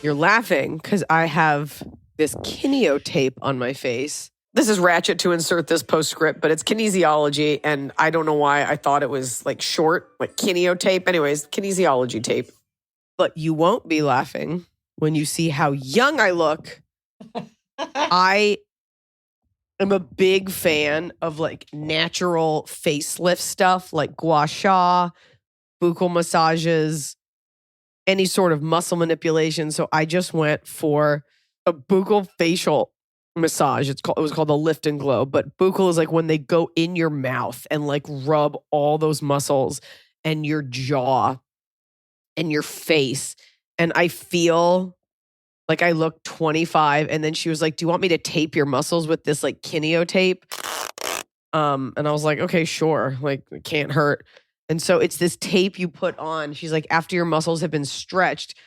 You're laughing because I have this kineo tape on my face. This is ratchet to insert this postscript, but it's kinesiology, and I don't know why I thought it was like short, like kineo tape. Anyways, kinesiology tape. But you won't be laughing when you see how young I look. I am a big fan of like natural facelift stuff like gua sha, buccal massages, any sort of muscle manipulation. So I just went for a buccal facial massage. It was called the Lift and Glow, but buccal is like when they go in your mouth and like rub all those muscles and your jaw and your face. And I feel like I look 25. And then she was like, do you want me to tape your muscles with this like kineo tape? And I was like, okay, sure. Like it can't hurt. And so it's this tape you put on. She's like, after your muscles have been stretched,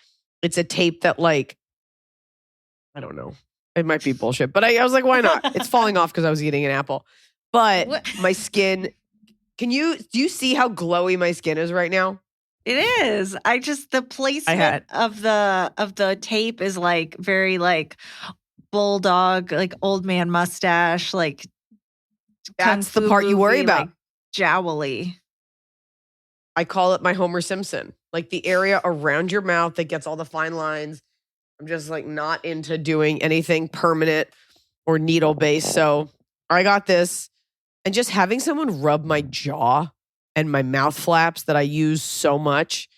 it's a tape that like, I don't know. It might be bullshit, but I was like, why not? It's falling off because I was eating an apple. But my skin, do you see how glowy my skin is right now? It is. The placement of the tape is like very like bulldog, like old man mustache, like that's the part you worry about. Like, jowly. I call it my Homer Simpson, like the area around your mouth that gets all the fine lines. I'm just like not into doing anything permanent or needle based. So I got this, and just having someone rub my jaw and my mouth flaps that I use so much.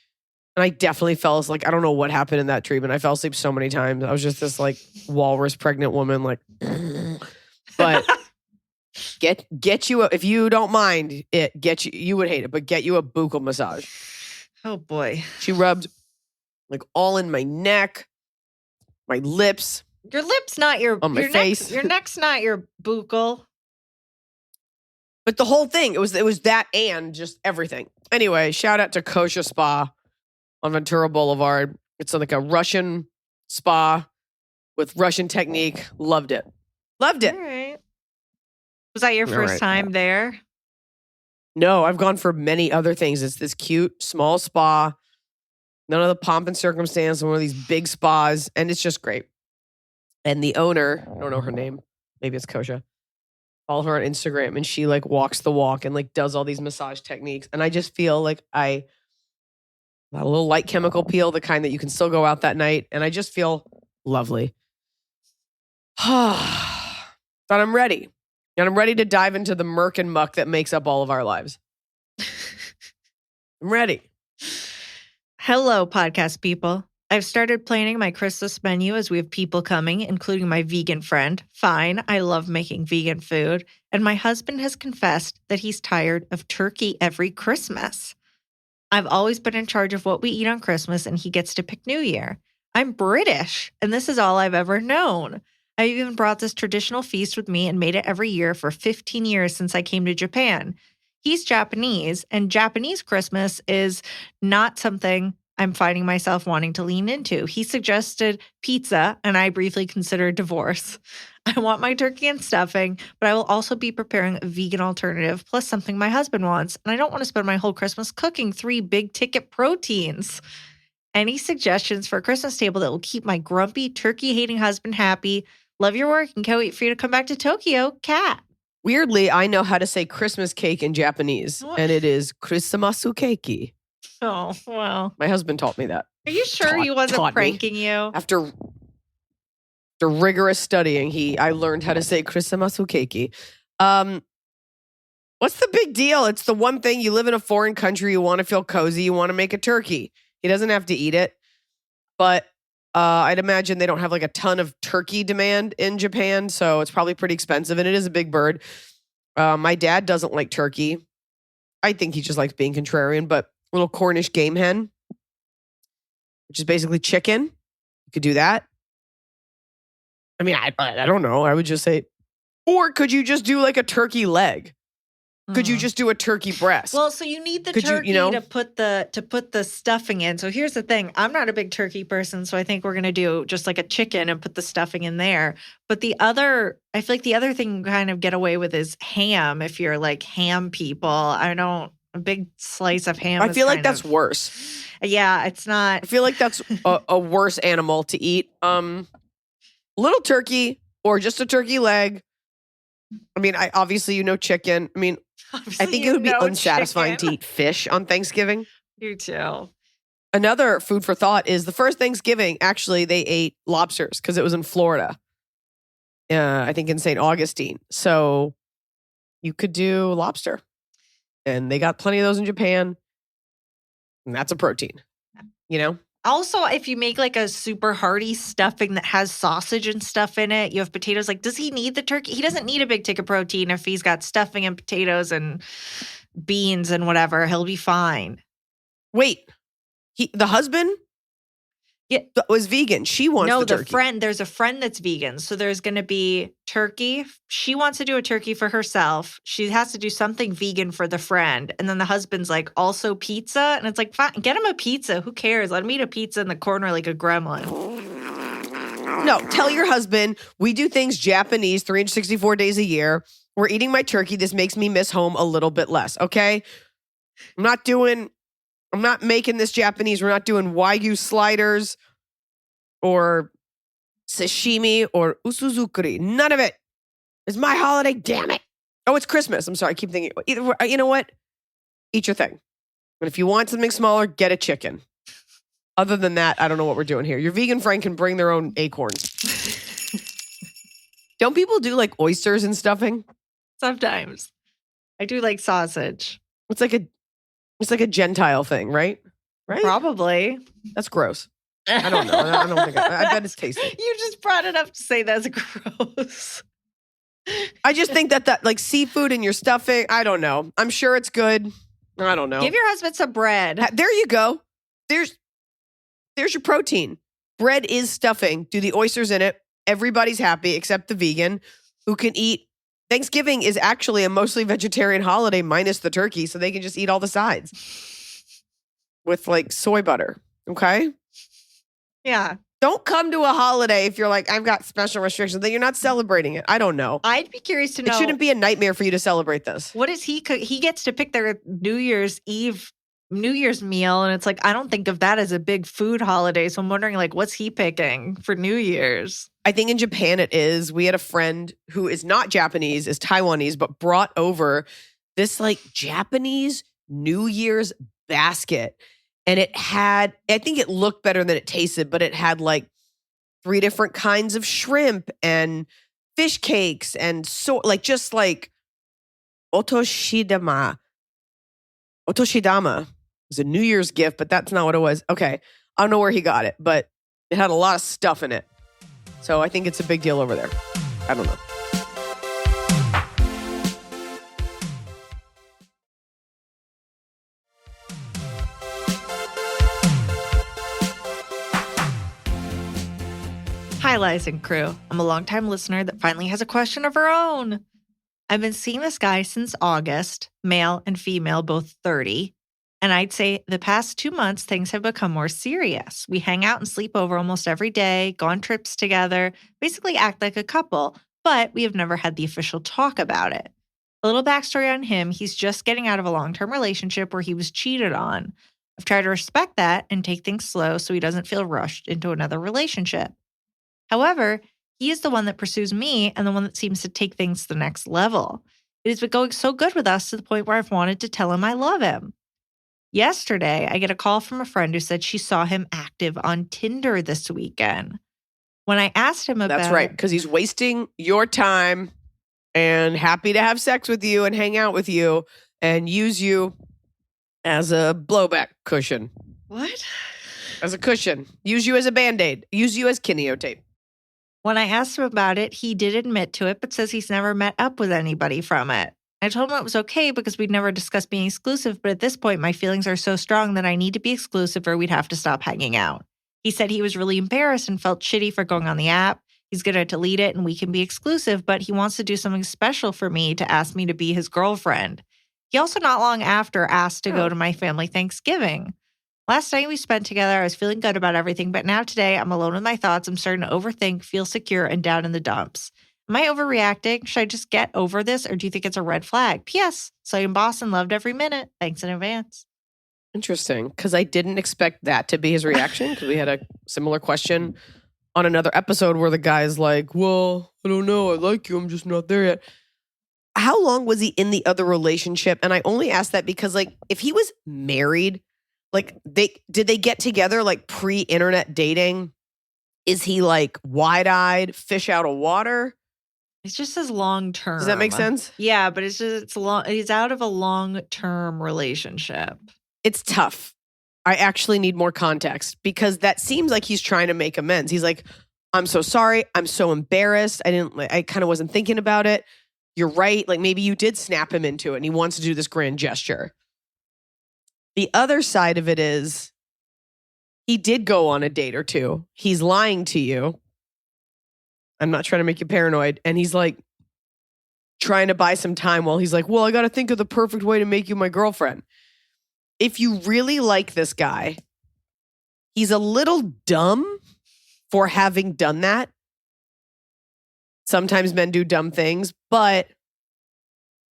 And I definitely fell asleep. Like, I don't know what happened in that treatment. I fell asleep so many times. I was just this like walrus pregnant woman, like, but get you if you don't mind it, you would hate it, but get you a buccal massage. Oh boy. She rubbed like all in my neck, my lips. Your lips, not on my face. Your neck's not your buccal. But the whole thing, it was that and just everything. Anyway, shout out to Kosha Spa on Ventura Boulevard. It's like a Russian spa with Russian technique. Loved it. Loved it. All right. Was that your first time there? No, I've gone for many other things. It's this cute, small spa. None of the pomp and circumstance, one of these big spas, and it's just great. And the owner, I don't know her name, maybe it's Kosha. Follow her on Instagram, and she like walks the walk and like does all these massage techniques. And I just feel like I got a little light chemical peel, the kind that you can still go out that night, and I just feel lovely. But I'm ready. And I'm ready to dive into the murk and muck that makes up all of our lives. I'm ready. Hello, podcast people. I've started planning my Christmas menu as we have people coming, including my vegan friend. Fine, I love making vegan food. And my husband has confessed that he's tired of turkey every Christmas. I've always been in charge of what we eat on Christmas, and he gets to pick New Year. I'm British, and this is all I've ever known. I even brought this traditional feast with me and made it every year for 15 years since I came to Japan. He's Japanese, and Japanese Christmas is not something I'm finding myself wanting to lean into. He suggested pizza, and I briefly considered divorce. I want my turkey and stuffing, but I will also be preparing a vegan alternative, plus something my husband wants, and I don't want to spend my whole Christmas cooking 3 big-ticket proteins. Any suggestions for a Christmas table that will keep my grumpy, turkey-hating husband happy? Love your work and can't wait for you to come back to Tokyo, Kat. Weirdly, I know how to say Christmas cake in Japanese, and it is Christmasu keiki. Oh, well. My husband taught me that. Are you sure he wasn't pranking you? After rigorous studying, I learned how to say Christmasu keiki. What's the big deal? It's the one thing. You live in a foreign country. You want to feel cozy. You want to make a turkey. He doesn't have to eat it. But I'd imagine they don't have like a ton of turkey demand in Japan. So it's probably pretty expensive. And it is a big bird. My dad doesn't like turkey. I think he just likes being contrarian. But little Cornish game hen, which is basically chicken. You could do that. I mean, I don't know. I would just say, or could you just do like a turkey leg? Could you just do a turkey breast? Well, so you need the turkey to put the stuffing in. So here's the thing. I'm not a big turkey person, so I think we're going to do just like a chicken and put the stuffing in there. But I feel like the other thing you kind of get away with is ham if you're like ham people. A big slice of ham. I feel like that's worse. Yeah, it's not. I feel like that's a worse animal to eat. Little turkey or just a turkey leg. I mean, obviously chicken. I mean, I think it would be unsatisfying to eat fish on Thanksgiving. You too. Another food for thought is the first Thanksgiving, actually, they ate lobsters because it was in Florida. I think in St. Augustine. So you could do lobster. And they got plenty of those in Japan. And that's a protein, Also, if you make like a super hearty stuffing that has sausage and stuff in it, you have potatoes. Like, does he need the turkey? He doesn't need a big tick of protein if he's got stuffing and potatoes and beans and whatever. He'll be fine. Wait, the husband was vegan. She wants the turkey. There's a friend that's vegan. So there's going to be turkey. She wants to do a turkey for herself. She has to do something vegan for the friend. And then the husband's like, also pizza. And it's like, fine, get him a pizza. Who cares? Let him eat a pizza in the corner like a gremlin. No, tell your husband, we do things Japanese 364 days a year. We're eating my turkey. This makes me miss home a little bit less. Okay. I'm not making this Japanese. We're not doing Wagyu sliders or sashimi or usuzukuri. None of it. It's my holiday. Damn it. Oh, it's Christmas. I'm sorry. I keep thinking, you know what? Eat your thing. But if you want something smaller, get a chicken. Other than that, I don't know what we're doing here. Your vegan friend can bring their own acorns. Don't people do like oysters and stuffing? Sometimes. I do like sausage. It's like a Gentile thing, right? Right? Probably. That's gross. I don't know. I don't think. I bet it's tasty. You just brought it up to say that's gross. I just think that like seafood and your stuffing. I don't know. I'm sure it's good. I don't know. Give your husband some bread. There you go. There's your protein. Bread is stuffing. Do the oysters in it. Everybody's happy except the vegan who can eat. Thanksgiving is actually a mostly vegetarian holiday minus the turkey, so they can just eat all the sides with like soy butter. Okay? Yeah. Don't come to a holiday if you're like, I've got special restrictions, then you're not celebrating it. I don't know. I'd be curious to know. It shouldn't be a nightmare for you to celebrate this. What is he cook? He gets to pick their New Year's meal, and it's like, I don't think of that as a big food holiday. So I'm wondering, like, what's he picking for New Year's? I think in Japan it is. We had a friend who is not Japanese, is Taiwanese, but brought over this like Japanese New Year's basket. And it had, I think it looked better than it tasted, but it had like 3 different kinds of shrimp and fish cakes and so like just like otoshidama. Otoshidama was a New Year's gift, but that's not what it was. Okay. I don't know where he got it, but it had a lot of stuff in it. So I think it's a big deal over there. I don't know. Hi, Liza and crew. I'm a longtime listener that finally has a question of her own. I've been seeing this guy since August, male and female, both 30. And I'd say the past 2 months, things have become more serious. We hang out and sleep over almost every day, go on trips together, basically act like a couple, but we have never had the official talk about it. A little backstory on him, he's just getting out of a long-term relationship where he was cheated on. I've tried to respect that and take things slow so he doesn't feel rushed into another relationship. However, he is the one that pursues me and the one that seems to take things to the next level. It has been going so good with us to the point where I've wanted to tell him I love him. Yesterday, I get a call from a friend who said she saw him active on Tinder this weekend. When I asked him about That's right, because he's wasting your time and happy to have sex with you and hang out with you and use you as a blowback cushion. What? As a cushion. Use you as a Band-Aid. Use you as kineo tape. When I asked him about it, he did admit to it, but says he's never met up with anybody from it. I told him it was okay because we'd never discussed being exclusive, but at this point, my feelings are so strong that I need to be exclusive or we'd have to stop hanging out. He said he was really embarrassed and felt shitty for going on the app. He's going to delete it and we can be exclusive, but he wants to do something special for me to ask me to be his girlfriend. He also not long after asked to go to my family Thanksgiving. Last night we spent together, I was feeling good about everything, but now today I'm alone with my thoughts. I'm starting to overthink, feel secure, and down in the dumps. Am I overreacting? Should I just get over this, or do you think it's a red flag? P.S. Saw you in Boston, loved every minute. Thanks in advance. Interesting, because I didn't expect that to be his reaction, because we had a similar question on another episode where the guy's like, well, I don't know, I like you, I'm just not there yet. How long was he in the other relationship? And I only asked that because, like, if he was married, like, did they get together like pre-internet dating? Is he like wide-eyed, fish out of water? It's just as long term. Does that make sense? Yeah, but it's long. He's out of a long term relationship. It's tough. I actually need more context because that seems like he's trying to make amends. He's like, I'm so sorry. I'm so embarrassed. I kind of wasn't thinking about it. You're right. Like maybe you did snap him into it and he wants to do this grand gesture. The other side of it is he did go on a date or two. He's lying to you. I'm not trying to make you paranoid. And he's like trying to buy some time while he's like, well, I got to think of the perfect way to make you my girlfriend. If you really like this guy, he's a little dumb for having done that. Sometimes men do dumb things, but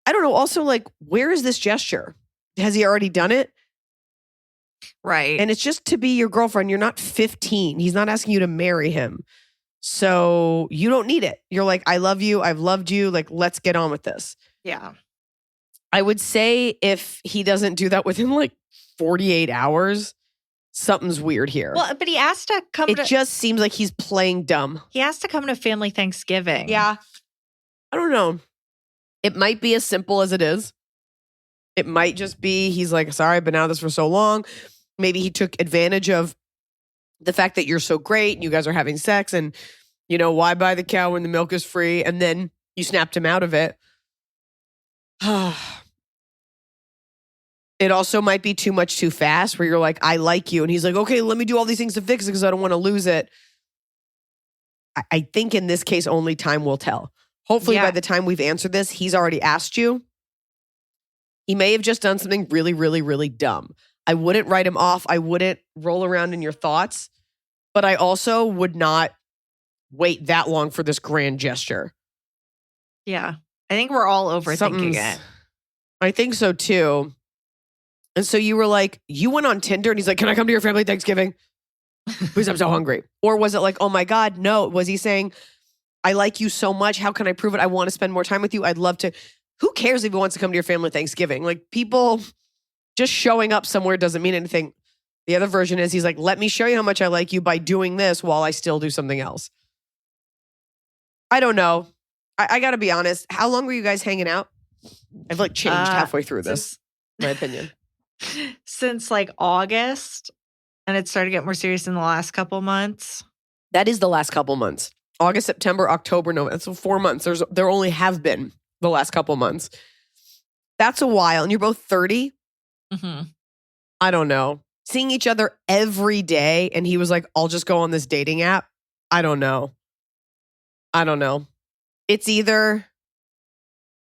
I don't know. Also, like, where is this gesture? Has he already done it? Right. And it's just to be your girlfriend. You're not 15. He's not asking you to marry him. So you don't need it. You're like, I love you. I've loved you. Like, let's get on with this. Yeah. I would say if he doesn't do that within like 48 hours, something's weird here. Well, but he asked to come. It just seems like he's playing dumb. He asked to come to family Thanksgiving. Yeah. I don't know. It might be as simple as it is. It might just be he's like, sorry, I've been out of this for so long. Maybe he took advantage of the fact that you're so great and you guys are having sex and, you know, why buy the cow when the milk is free? And then you snapped him out of it. It also might be too much too fast where you're like, I like you. And he's like, okay, let me do all these things to fix it because I don't want to lose it. I think in this case, only time will tell. Hopefully by the time we've answered this, he's already asked you. He may have just done something really, really, really dumb. I wouldn't write him off. I wouldn't roll around in your thoughts. But I also would not wait that long for this grand gesture. Yeah. I think we're all overthinking it. I think so too. And so you were like, you went on Tinder and he's like, can I come to your family Thanksgiving? Because I'm so hungry. Or was it like, oh my God, no. Was he saying, I like you so much. How can I prove it? I want to spend more time with you. I'd love to. Who cares if he wants to come to your family Thanksgiving? Like people just showing up somewhere doesn't mean anything. The other version is he's like, let me show you how much I like you by doing this while I still do something else. I don't know. I got to be honest. How long were you guys hanging out? I've like changed halfway through this, my opinion. Since like August, and it started to get more serious in the last couple months. That is the last couple months. August, September, October, November. That's 4 months. There only have been the last couple months. That's a while. And you're both 30? Mm-hmm. I don't know. Seeing each other every day. And he was like, I'll just go on this dating app. I don't know. It's either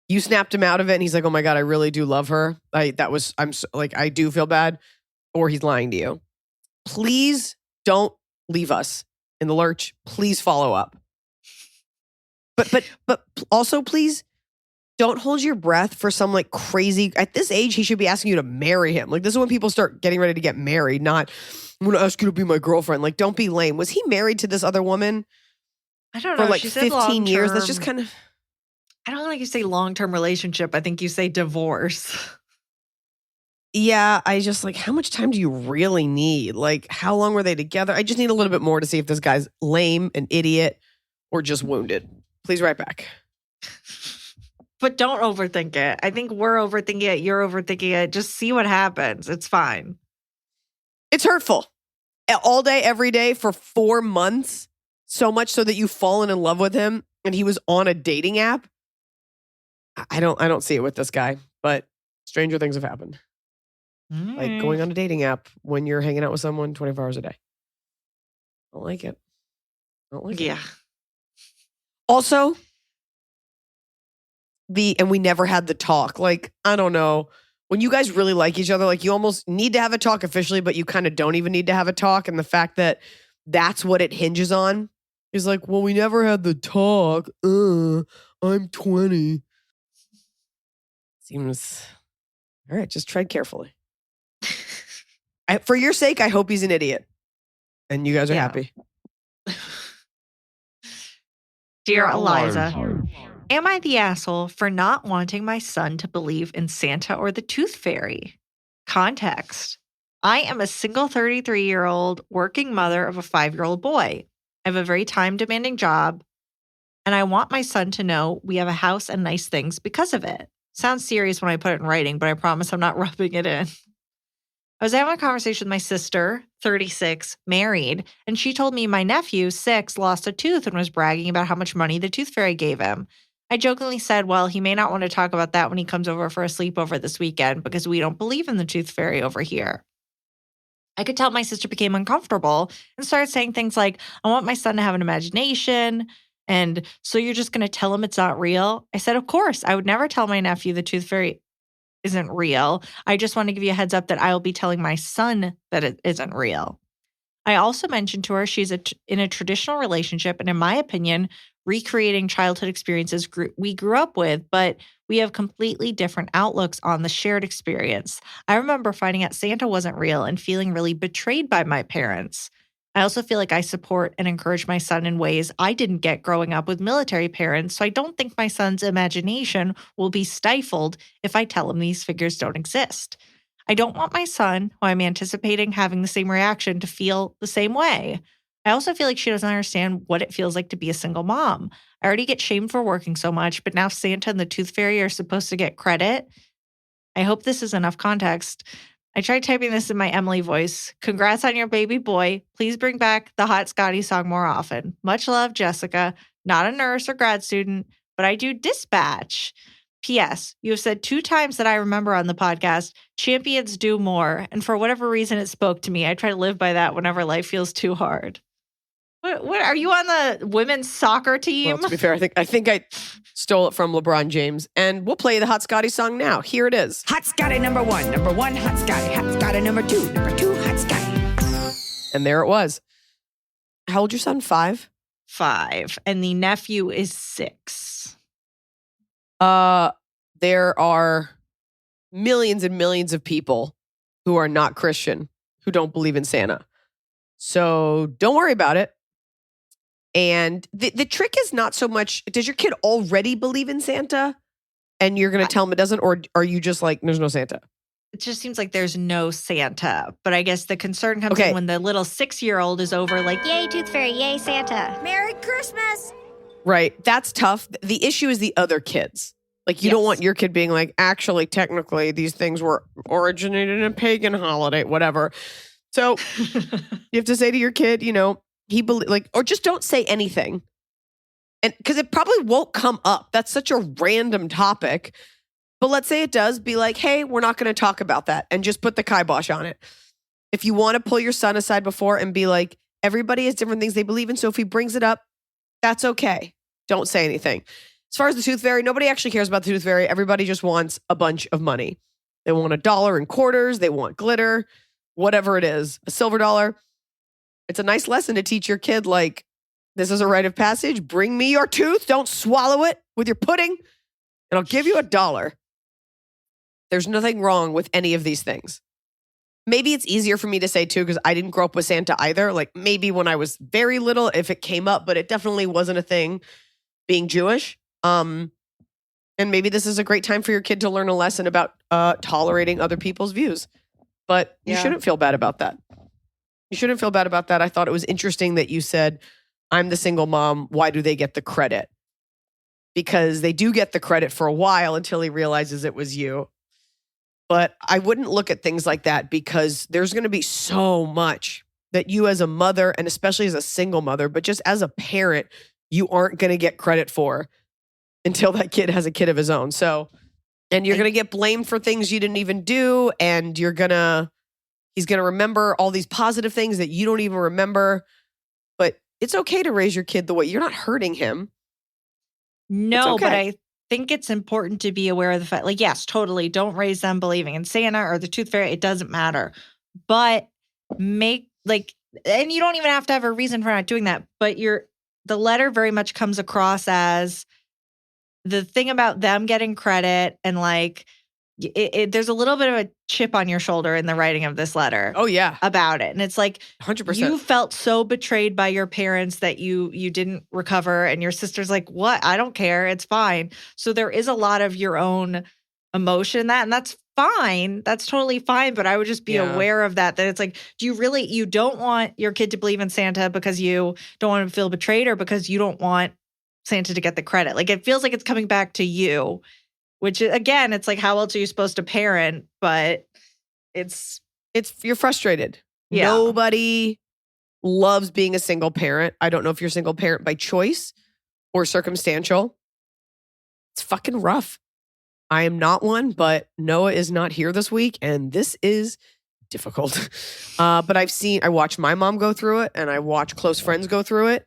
you snapped him out of it and he's like, oh my God, I really do love her. I do feel bad. Or he's lying to you. Please don't leave us in the lurch. Please follow up. But also please don't hold your breath for some like crazy, at this age, he should be asking you to marry him. Like this is when people start getting ready to get married, not I'm going to ask you to be my girlfriend. Like don't be lame. Was he married to this other woman? I don't know. For like 15 years? That's just kind of. I don't think you say long-term relationship. I think you say divorce. Yeah, I just like, how much time do you really need? Like, how long were they together? I just need a little bit more to see if this guy's lame, an idiot, or just wounded. Please write back. But don't overthink it. I think we're overthinking it. You're overthinking it. Just see what happens. It's fine. It's hurtful. All day, every day for 4 months. So much so that you've fallen in love with him and he was on a dating app. I don't see it with this guy, but stranger things have happened. Like going on a dating app when you're hanging out with someone 24 hours a day. Don't like it. Yeah. Also, and we never had the talk. Like, I don't know. When you guys really like each other, like you almost need to have a talk officially, but you kind of don't even need to have a talk. And the fact that that's what it hinges on is like, well, we never had the talk. I'm 20. Seems, all right, just tread carefully. For your sake, I hope he's an idiot. And you guys are happy. Dear Iliza, am I the asshole for not wanting my son to believe in Santa or the Tooth Fairy? Context. I am a single 33-year-old working mother of a 5-year-old boy. I have a very time-demanding job, and I want my son to know we have a house and nice things because of it. Sounds serious when I put it in writing, but I promise I'm not rubbing it in. I was having a conversation with my sister, 36, married, and she told me my nephew, 6, lost a tooth and was bragging about how much money the tooth fairy gave him. I jokingly said, well, he may not want to talk about that when he comes over for a sleepover this weekend because we don't believe in the tooth fairy over here. I could tell my sister became uncomfortable and started saying things like, I want my son to have an imagination, and so you're just going to tell him it's not real? I said, of course, I would never tell my nephew the tooth fairy isn't real. I just want to give you a heads up that I will be telling my son that it isn't real. I also mentioned to her she's in a traditional relationship, and in my opinion, recreating childhood experiences we grew up with, but we have completely different outlooks on the shared experience. I remember finding out Santa wasn't real and feeling really betrayed by my parents. I also feel like I support and encourage my son in ways I didn't get growing up with military parents, so I don't think my son's imagination will be stifled if I tell him these figures don't exist. I don't want my son, who I'm anticipating having the same reaction, to feel the same way. I also feel like she doesn't understand what it feels like to be a single mom. I already get shamed for working so much, but now Santa and the Tooth Fairy are supposed to get credit. I hope this is enough context. I tried typing this in my Emily voice. Congrats on your baby boy. Please bring back the Hot Scotty song more often. Much love, Jessica. Not a nurse or grad student, but I do dispatch. P.S. You have said 2 times that I remember on the podcast, champions do more. And for whatever reason, it spoke to me. I try to live by that whenever life feels too hard. What are you on the women's soccer team? Well, to be fair, I think I stole it from LeBron James. And we'll play the Hot Scotty song now. Here it is. Hot Scotty number 1. Number 1, Hot Scotty. Hot Scotty number 2. Number 2, Hot Scotty. And there it was. How old your son? 5? 5. And the nephew is 6. There are millions and millions of people who are not Christian who don't believe in Santa. So don't worry about it. And the trick is not so much, does your kid already believe in Santa and you're going to tell him it doesn't? Or are you just like, there's no Santa? It just seems like there's no Santa. But I guess the concern comes in when the little 6-year-old is over like, yay, Tooth Fairy, yay, Santa. Merry Christmas. Right. That's tough. The issue is the other kids. Like, you don't want your kid being like, actually, technically, these things were originated in a pagan holiday, whatever. So you have to say to your kid, or just don't say anything. And because it probably won't come up. That's such a random topic. But let's say it does, be like, hey, we're not going to talk about that, and just put the kibosh on it. If you want to pull your son aside before and be like, everybody has different things they believe in. So if he brings it up, that's okay. Don't say anything. As far as the Tooth Fairy, nobody actually cares about the Tooth Fairy. Everybody just wants a bunch of money. They want $1 in quarters. They want glitter, whatever it is, a silver dollar. It's a nice lesson to teach your kid, like, this is a rite of passage. Bring me your tooth. Don't swallow it with your pudding, and I'll give you $1. There's nothing wrong with any of these things. Maybe it's easier for me to say, too, because I didn't grow up with Santa either. Like, maybe when I was very little, if it came up, but it definitely wasn't a thing being Jewish. And maybe this is a great time for your kid to learn a lesson about tolerating other people's views. But you shouldn't feel bad about that. You shouldn't feel bad about that. I thought it was interesting that you said, I'm the single mom. Why do they get the credit? Because they do get the credit for a while until he realizes it was you. But I wouldn't look at things like that, because there's going to be so much that you as a mother, and especially as a single mother, but just as a parent, you aren't going to get credit for until that kid has a kid of his own. So, and you're going to get blamed for things you didn't even do. And he's going to remember all these positive things that you don't even remember. But it's okay to raise your kid the way you're not hurting him. No, okay. But I think it's important to be aware of the fact, like, yes, totally. Don't raise them believing in Santa or the Tooth Fairy. It doesn't matter. But and you don't even have to have a reason for not doing that. But the letter very much comes across as the thing about them getting credit and like there's a little bit of a chip on your shoulder in the writing of this letter. Oh, yeah. About it. And it's like 100%. you felt so betrayed by your parents that you didn't recover, and your sister's like, what? I don't care. It's fine. So there is a lot of your own emotion in that, and that's fine. That's totally fine. But I would just be aware of that it's like, you don't want your kid to believe in Santa because you don't want to feel betrayed, or because you don't want Santa to get the credit. Like, it feels like it's coming back to you, which again, it's like, how else are you supposed to parent? But you're frustrated. Yeah. Nobody loves being a single parent. I don't know if you're a single parent by choice or circumstantial. It's fucking rough. I am not one, but Noah is not here this week, and this is difficult. But I watched my mom go through it, and I watch close friends go through it.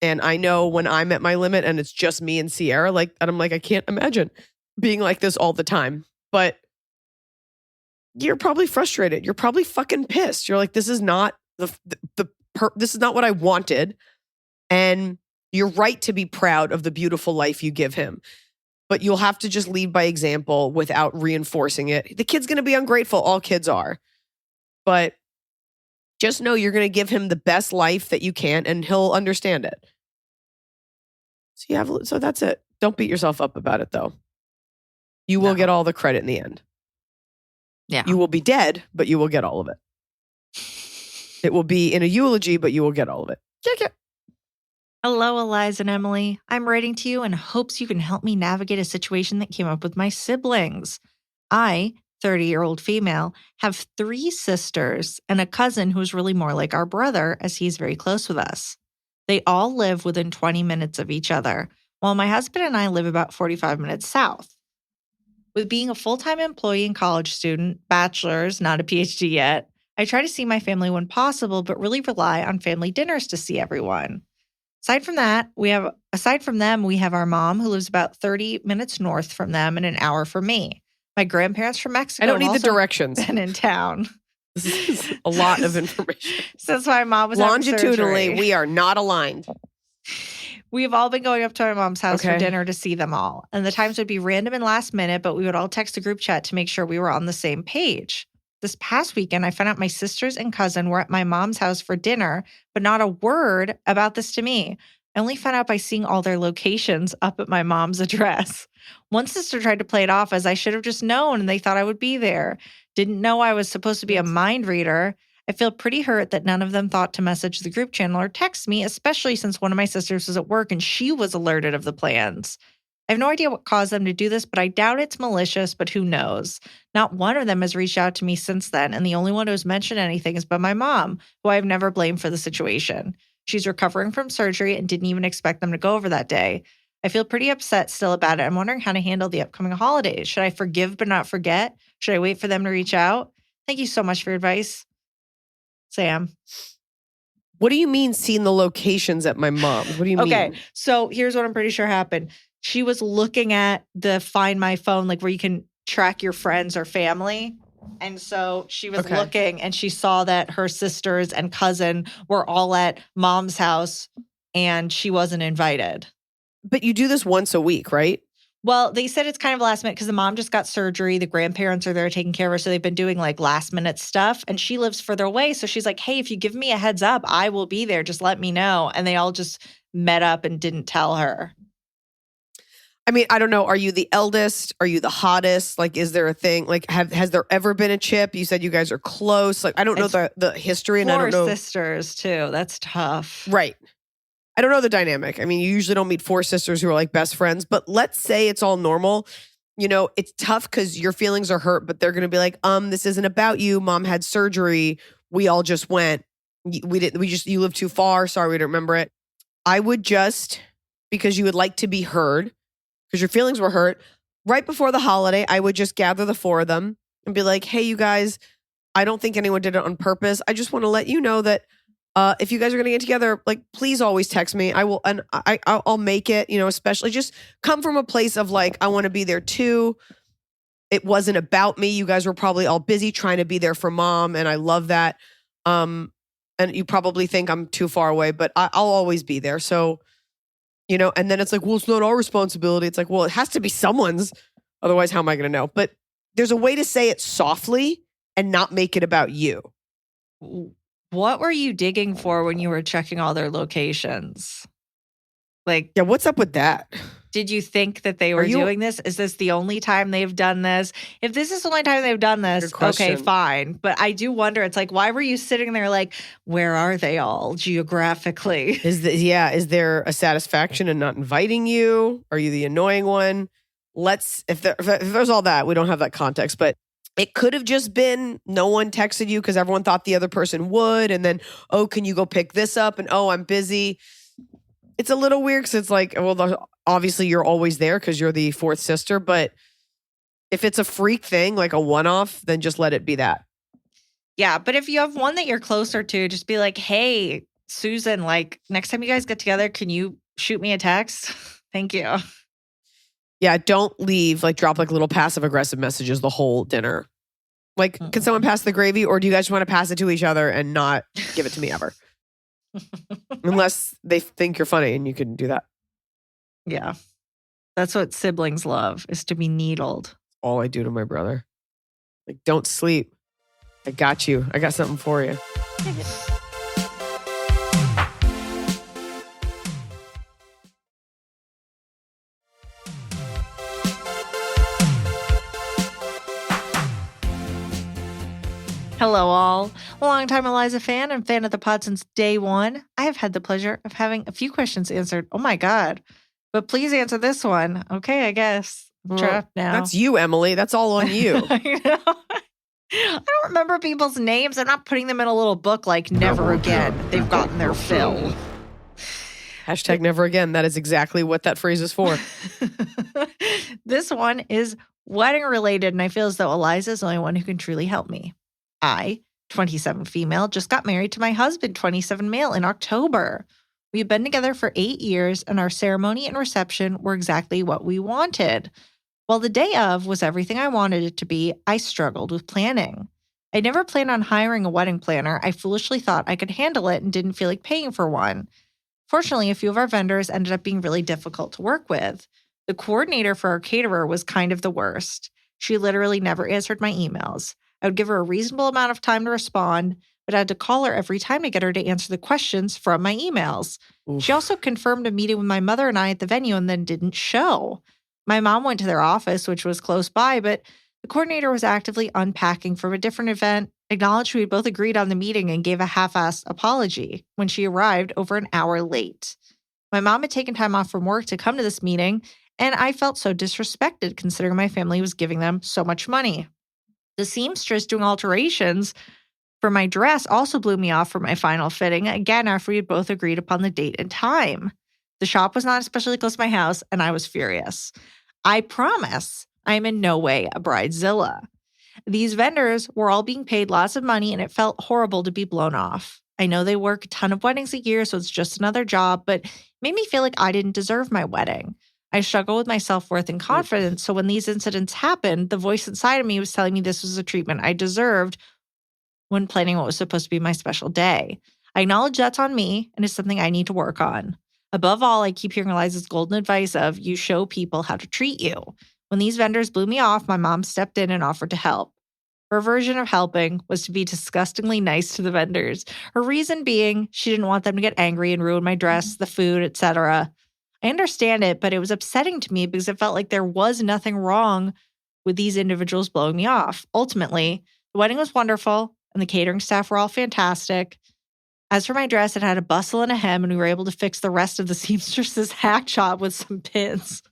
And I know when I'm at my limit and it's just me and Sierra, and I'm like, I can't imagine being like this all the time. But you're probably frustrated. You're probably fucking pissed. You're like, this is not this is not what I wanted. And you're right to be proud of the beautiful life you give him. But you'll have to just lead by example without reinforcing it. The kid's going to be ungrateful. All kids are. But just know you're going to give him the best life that you can, and he'll understand it. So that's it. Don't beat yourself up about it, though. You will get all the credit in the end. Yeah. You will be dead, but you will get all of it. It will be in a eulogy, but you will get all of it. Yeah. Hello, Iliza and Emily. I'm writing to you in hopes you can help me navigate a situation that came up with my siblings. I, 30-year-old female, have 3 sisters and a cousin who's really more like our brother, as he's very close with us. They all live within 20 minutes of each other, while my husband and I live about 45 minutes south. With being a full-time employee and college student, bachelor's, not a PhD yet, I try to see my family when possible, but really rely on family dinners to see everyone. Aside from them, we have our mom, who lives about 30 minutes north from them and an hour from me. My grandparents from Mexico. I don't need the directions. Been in town. This is a lot of information. Since my mom was longitudinally, we are not aligned. We've all been going up to my mom's house for dinner to see them all. And the times would be random and last minute, but we would all text a group chat to make sure we were on the same page. This past weekend, I found out my sisters and cousin were at my mom's house for dinner, but not a word about this to me. I only found out by seeing all their locations up at my mom's address. One sister tried to play it off as I should have just known, and they thought I would be there. Didn't know I was supposed to be a mind reader. I feel pretty hurt that none of them thought to message the group channel or text me, especially since one of my sisters was at work and she was alerted of the plans. I have no idea what caused them to do this, but I doubt it's malicious, but who knows? Not one of them has reached out to me since then, and the only one who has mentioned anything has been my mom, who I have never blamed for the situation. She's recovering from surgery and didn't even expect them to go over that day. I feel pretty upset still about it. I'm wondering how to handle the upcoming holidays. Should I forgive but not forget? Should I wait for them to reach out? Thank you so much for your advice. Sam. What do you mean seeing the locations at my mom's? What do you mean? Okay, so here's what I'm pretty sure happened. She was looking at the Find My Phone, like where you can track your friends or family. And so she was looking and she saw that her sisters and cousin were all at mom's house and she wasn't invited. But you do this once a week, right? Well, they said it's kind of last minute because the mom just got surgery. The grandparents are there taking care of her. So they've been doing like last minute stuff. And she lives further away. So she's like, hey, if you give me a heads up, I will be there. Just let me know. And they all just met up and didn't tell her. I mean, I don't know. Are you the eldest? Are you the hottest? Like, is there a thing? Like, has there ever been a chip? You said you guys are close. Like, I don't know the history, and I don't know. 4 sisters too. That's tough. Right. I don't know the dynamic. I mean, you usually don't meet 4 sisters who are like best friends, but let's say it's all normal. You know, it's tough because your feelings are hurt, but they're going to be like, this isn't about you. Mom had surgery. We all just went. You live too far. Sorry, we don't remember it. I would just, because you would like to be heard, because your feelings were hurt, right before the holiday, I would just gather the 4 of them and be like, hey, you guys, I don't think anyone did it on purpose. I just want to let you know that if you guys are going to get together, like, please always text me. I will, and I'll make it, you know, especially just come from a place of like, I want to be there too. It wasn't about me. You guys were probably all busy trying to be there for mom. And I love that. And you probably think I'm too far away, but I'll always be there. So, you know, and then it's like, well, it's not our responsibility. It's like, well, it has to be someone's. Otherwise, how am I going to know? But there's a way to say it softly and not make it about you. What were you digging for when you were checking all their locations? Like, Yeah, what's up with that? did you think that they were doing this? Is this the only time they've done this? If this is the only time they've done this, okay, fine. But I do wonder, it's like, why were you sitting there like, where are they all geographically? Is there a satisfaction in not inviting you? Are you the annoying one? If there's all that, we don't have that context, but it could have just been no one texted you because everyone thought the other person would. And then, oh, can you go pick this up? And oh, I'm busy. It's a little weird because it's like, well, obviously you're always there because you're the fourth sister. But if it's a freak thing, like a one-off, then just let it be that. Yeah, but if you have one that you're closer to, just be like, hey, Susan, like next time you guys get together, can you shoot me a text? Thank you. Yeah, don't leave, like drop like little passive-aggressive messages the whole dinner. Like, can someone pass the gravy or do you guys want to pass it to each other and not give it to me ever? Unless they think you're funny and you can do that. Yeah. That's what siblings love, is to be needled. All I do to my brother. Like, don't sleep. I got you. I got something for you. Hello, all. A longtime Iliza fan and fan of the pod since day one. I have had the pleasure of having a few questions answered. Oh my God. But please answer this one. Okay, I guess. I'm trapped now. That's you, Emily. That's all on you. I know. I don't remember people's names. I'm not putting them in a little book like never again. They've gotten their fill. Hashtag never again. That is exactly what that phrase is for. This one is wedding related, and I feel as though Iliza is the only one who can truly help me. I, 27 female, just got married to my husband, 27 male, in October. We've been together for 8 years, and our ceremony and reception were exactly what we wanted. While the day of was everything I wanted it to be, I struggled with planning. I never planned on hiring a wedding planner. I foolishly thought I could handle it and didn't feel like paying for one. Fortunately, a few of our vendors ended up being really difficult to work with. The coordinator for our caterer was kind of the worst. She literally never answered my emails. I would give her a reasonable amount of time to respond, but I had to call her every time to get her to answer the questions from my emails. Oof. She also confirmed a meeting with my mother and I at the venue and then didn't show. My mom went to their office, which was close by, but the coordinator was actively unpacking from a different event, acknowledged we had both agreed on the meeting, and gave a half-assed apology when she arrived over an hour late. My mom had taken time off from work to come to this meeting, and I felt so disrespected considering my family was giving them so much money. The seamstress doing alterations for my dress also blew me off for my final fitting, again after we had both agreed upon the date and time. The shop was not especially close to my house, and I was furious. I promise I am in no way a bridezilla. These vendors were all being paid lots of money, and it felt horrible to be blown off. I know they work a ton of weddings a year, so it's just another job, but it made me feel like I didn't deserve my wedding. I struggle with my self-worth and confidence, so when these incidents happened, the voice inside of me was telling me this was a treatment I deserved when planning what was supposed to be my special day. I acknowledge that's on me, and it's something I need to work on. Above all, I keep hearing Eliza's golden advice of, you show people how to treat you. When these vendors blew me off, my mom stepped in and offered to help. Her version of helping was to be disgustingly nice to the vendors. Her reason being, she didn't want them to get angry and ruin my dress, the food, etc. I understand it, but it was upsetting to me because it felt like there was nothing wrong with these individuals blowing me off. Ultimately, the wedding was wonderful, and the catering staff were all fantastic. As for my dress, it had a bustle and a hem, and we were able to fix the rest of the seamstress's hack job with some pins.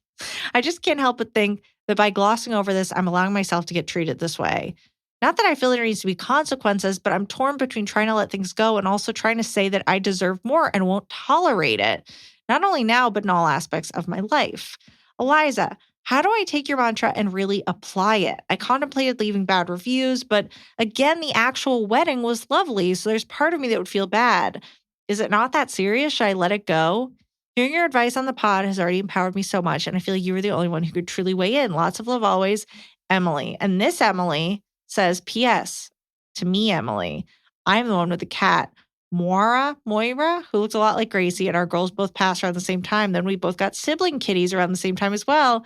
I just can't help but think that by glossing over this, I'm allowing myself to get treated this way. Not that I feel there needs to be consequences, but I'm torn between trying to let things go and also trying to say that I deserve more and won't tolerate it. Not only now, but in all aspects of my life. Iliza, how do I take your mantra and really apply it? I contemplated leaving bad reviews, but again, the actual wedding was lovely, so there's part of me that would feel bad. Is it not that serious? Should I let it go? Hearing your advice on the pod has already empowered me so much, and I feel like you were the only one who could truly weigh in. Lots of love always, Emily. And this Emily says, P.S. to me, Emily, I'm the one with the cat. Moira, who looks a lot like Gracie, and our girls both passed around the same time. Then we both got sibling kitties around the same time as well.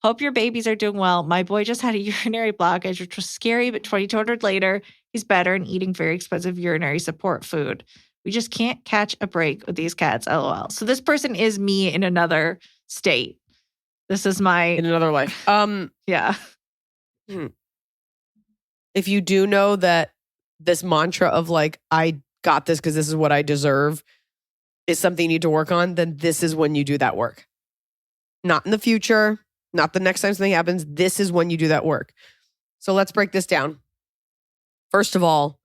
Hope your babies are doing well. My boy just had a urinary blockage, which was scary, but 2,200 later, he's better and eating very expensive urinary support food. We just can't catch a break with these cats, LOL. So this person is me in another state. This is my... In another life. Yeah. If you do know that this mantra of like, I got this because this is what I deserve is something you need to work on, then this is when you do that work. Not in the future, not the next time something happens. This is when you do that work. So let's break this down. First of all,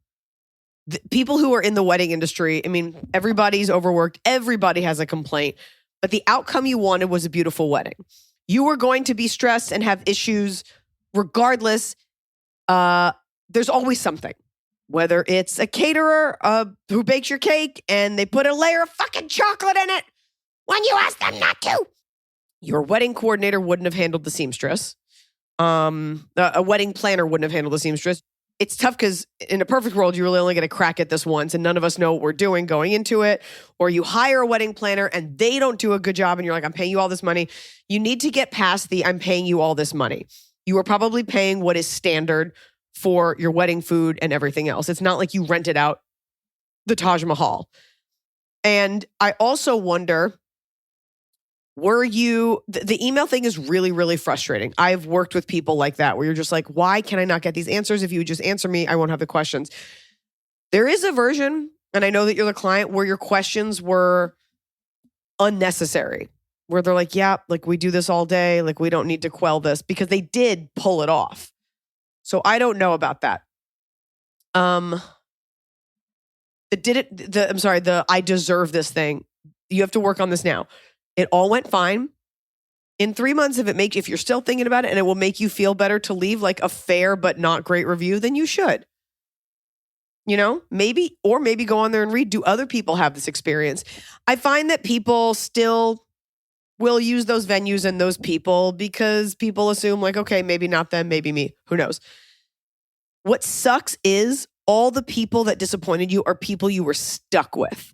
people who are in the wedding industry, I mean, everybody's overworked. Everybody has a complaint. But the outcome you wanted was a beautiful wedding. You were going to be stressed and have issues regardless. There's always something. Whether it's a caterer who bakes your cake and they put a layer of fucking chocolate in it when you ask them not to. Your wedding coordinator wouldn't have handled the seamstress. A wedding planner wouldn't have handled the seamstress. It's tough because in a perfect world, you really only get a crack at this once and none of us know what we're doing going into it. Or you hire a wedding planner and they don't do a good job and you're like, I'm paying you all this money. You need to get past the I'm paying you all this money. You are probably paying what is standard for your wedding food and everything else. It's not like you rented out the Taj Mahal. And I also wonder, the email thing is really, really frustrating. I've worked with people like that where you're just like, why can I not get these answers? If you would just answer me, I won't have the questions. There is a version, and I know that you're the client, where your questions were unnecessary. Where they're like, yeah, like we do this all day. Like we don't need to quell this because they did pull it off. So I don't know about that. The I deserve this thing. You have to work on this now. It all went fine. In 3 months, if you're still thinking about it and it will make you feel better to leave like a fair but not great review, then you should. You know, maybe go on there and read. Do other people have this experience? I find that people still will use those venues and those people because people assume like, okay, maybe not them, maybe me. Who knows? What sucks is all the people that disappointed you are people you were stuck with.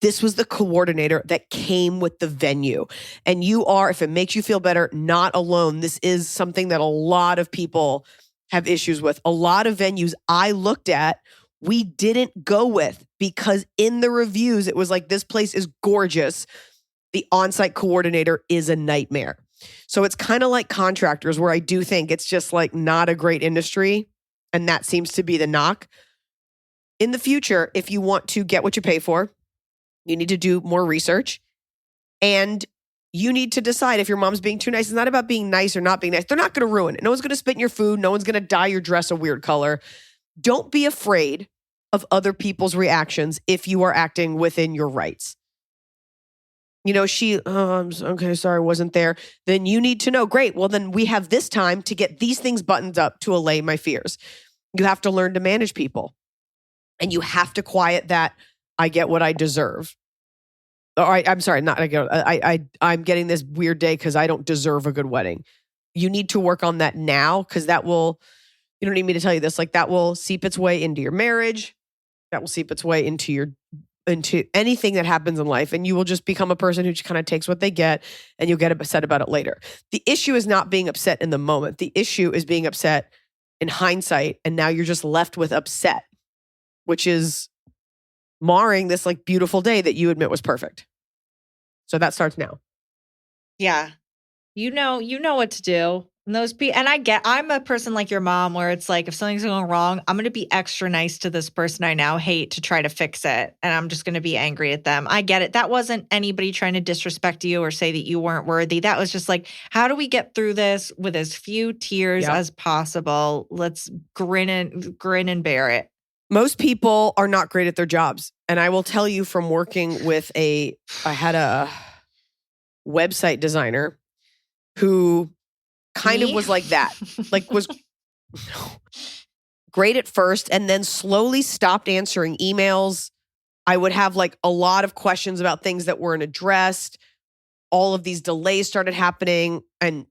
This was the coordinator that came with the venue. And you are, if it makes you feel better, not alone. This is something that a lot of people have issues with. A lot of venues I looked at, we didn't go with because in the reviews, it was like, this place is gorgeous. The on-site coordinator is a nightmare. So it's kind of like contractors where I do think it's just like not a great industry. And that seems to be the knock. In the future, if you want to get what you pay for, you need to do more research. And you need to decide if your mom's being too nice. It's not about being nice or not being nice. They're not going to ruin it. No one's going to spit in your food. No one's going to dye your dress a weird color. Don't be afraid of other people's reactions if you are acting within your rights. You know, I'm okay, sorry, wasn't there. Then you need to know, great, well, then we have this time to get these things buttoned up to allay my fears. You have to learn to manage people. And you have to quiet that, I get what I deserve. All right, I'm sorry, I'm getting this weird day because I don't deserve a good wedding. You need to work on that now because that will, you don't need me to tell you this, like that will seep its way into your marriage. That will seep its way into anything that happens in life. And you will just become a person who just kind of takes what they get and you'll get upset about it later. The issue is not being upset in the moment. The issue is being upset in hindsight. And now you're just left with upset, which is marring this like beautiful day that you admit was perfect. So that starts now. Yeah. You know what to do. And I'm a person like your mom where it's like, if something's going wrong, I'm going to be extra nice to this person I now hate to try to fix it. And I'm just going to be angry at them. I get it. That wasn't anybody trying to disrespect you or say that you weren't worthy. That was just like, how do we get through this with as few tears as possible? Let's grin and bear it. Most people are not great at their jobs. And I will tell you from working with I had a website designer who kind of was like that, like was great at first and then slowly stopped answering emails. I would have like a lot of questions about things that weren't addressed. All of these delays started happening and,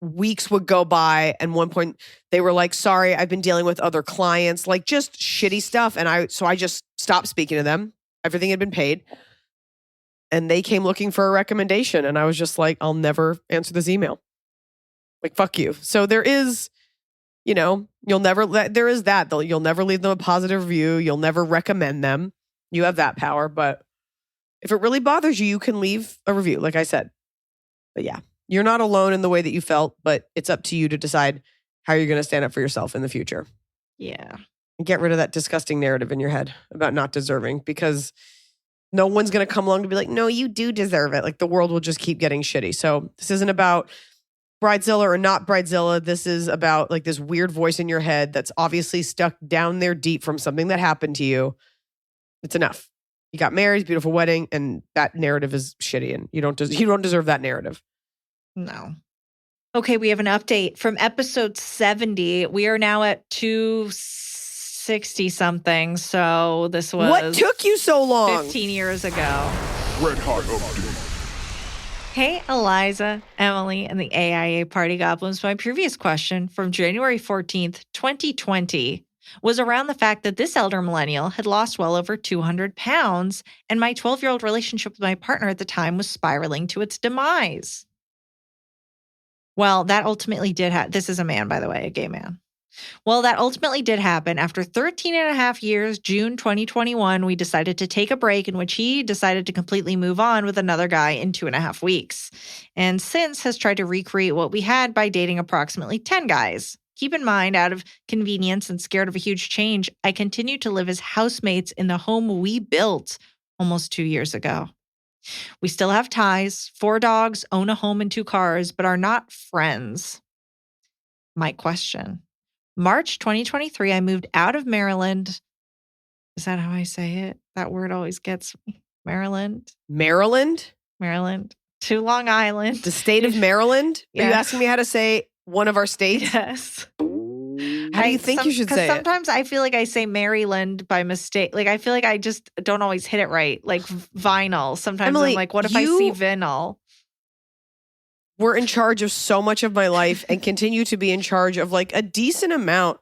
weeks would go by. And one point they were like, sorry, I've been dealing with other clients, like just shitty stuff. And I just stopped speaking to them. Everything had been paid. And they came looking for a recommendation. And I was just like, I'll never answer this email. Like, fuck you. So there is, you'll never there is that though. You'll never leave them a positive review. You'll never recommend them. You have that power. But if it really bothers you, you can leave a review, like I said. But yeah, you're not alone in the way that you felt, but it's up to you to decide how you're going to stand up for yourself in the future. Yeah. And get rid of that disgusting narrative in your head about not deserving, because no one's going to come along to be like, no, you do deserve it. Like, the world will just keep getting shitty. So this isn't about Bridezilla or not Bridezilla. This is about like this weird voice in your head that's obviously stuck down there deep from something that happened to you. It's enough. You got married, beautiful wedding, and that narrative is shitty, and you don't deserve that narrative. No. Okay, we have an update from episode 70. We are now at 260 something. So this was what took you so long? 15 years ago. Red Hot Update. Hey, Iliza, Emily, and the AIA Party Goblins. My previous question from January 14th, 2020 was around the fact that this elder millennial had lost well over 200 pounds, and my 12-year-old relationship with my partner at the time was spiraling to its demise. Well, that ultimately did happen. This is a man, by the way, a gay man. Well, that ultimately did happen. After 13 and a half years, June 2021, we decided to take a break in which he decided to completely move on with another guy in 2.5 weeks. And since has tried to recreate what we had by dating approximately 10 guys. Keep in mind, out of convenience and scared of a huge change, I continue to live as housemates in the home we built almost 2 years ago. We still have ties, 4 dogs, own a home and 2 cars, but are not friends. My question. March 2023, I moved out of Maryland. Is that how I say it? That word always gets me. Maryland. To Long Island. The state of Maryland? Yeah. Are you asking me how to say one of our states? Yes. How do you think you should say it? Because sometimes I feel like I say Maryland by mistake. Like, I feel like I just don't always hit it right. Like vinyl. Sometimes Emily, I'm like, what if I see vinyl? We're in charge of so much of my life and continue to be in charge of like a decent amount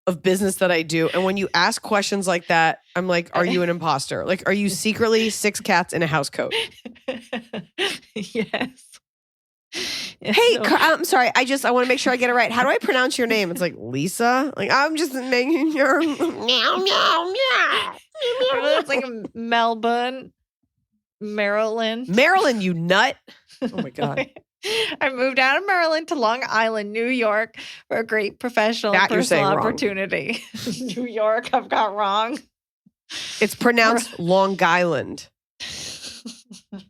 of business that I do. And when you ask questions like that, I'm like, are you an imposter? Like, are you secretly 6 cats in a house coat? Yes. Hey, I'm sorry. I want to make sure I get it right. How do I pronounce your name? It's like Lisa. Like, I'm just making sure. Meow, meow, meow. It's like Melbourne, Maryland. Maryland, you nut. Oh my God. I moved out of Maryland to Long Island, New York for a great professional and That you're saying personal wrong. opportunity. New York, I've got wrong. It's pronounced Long Island.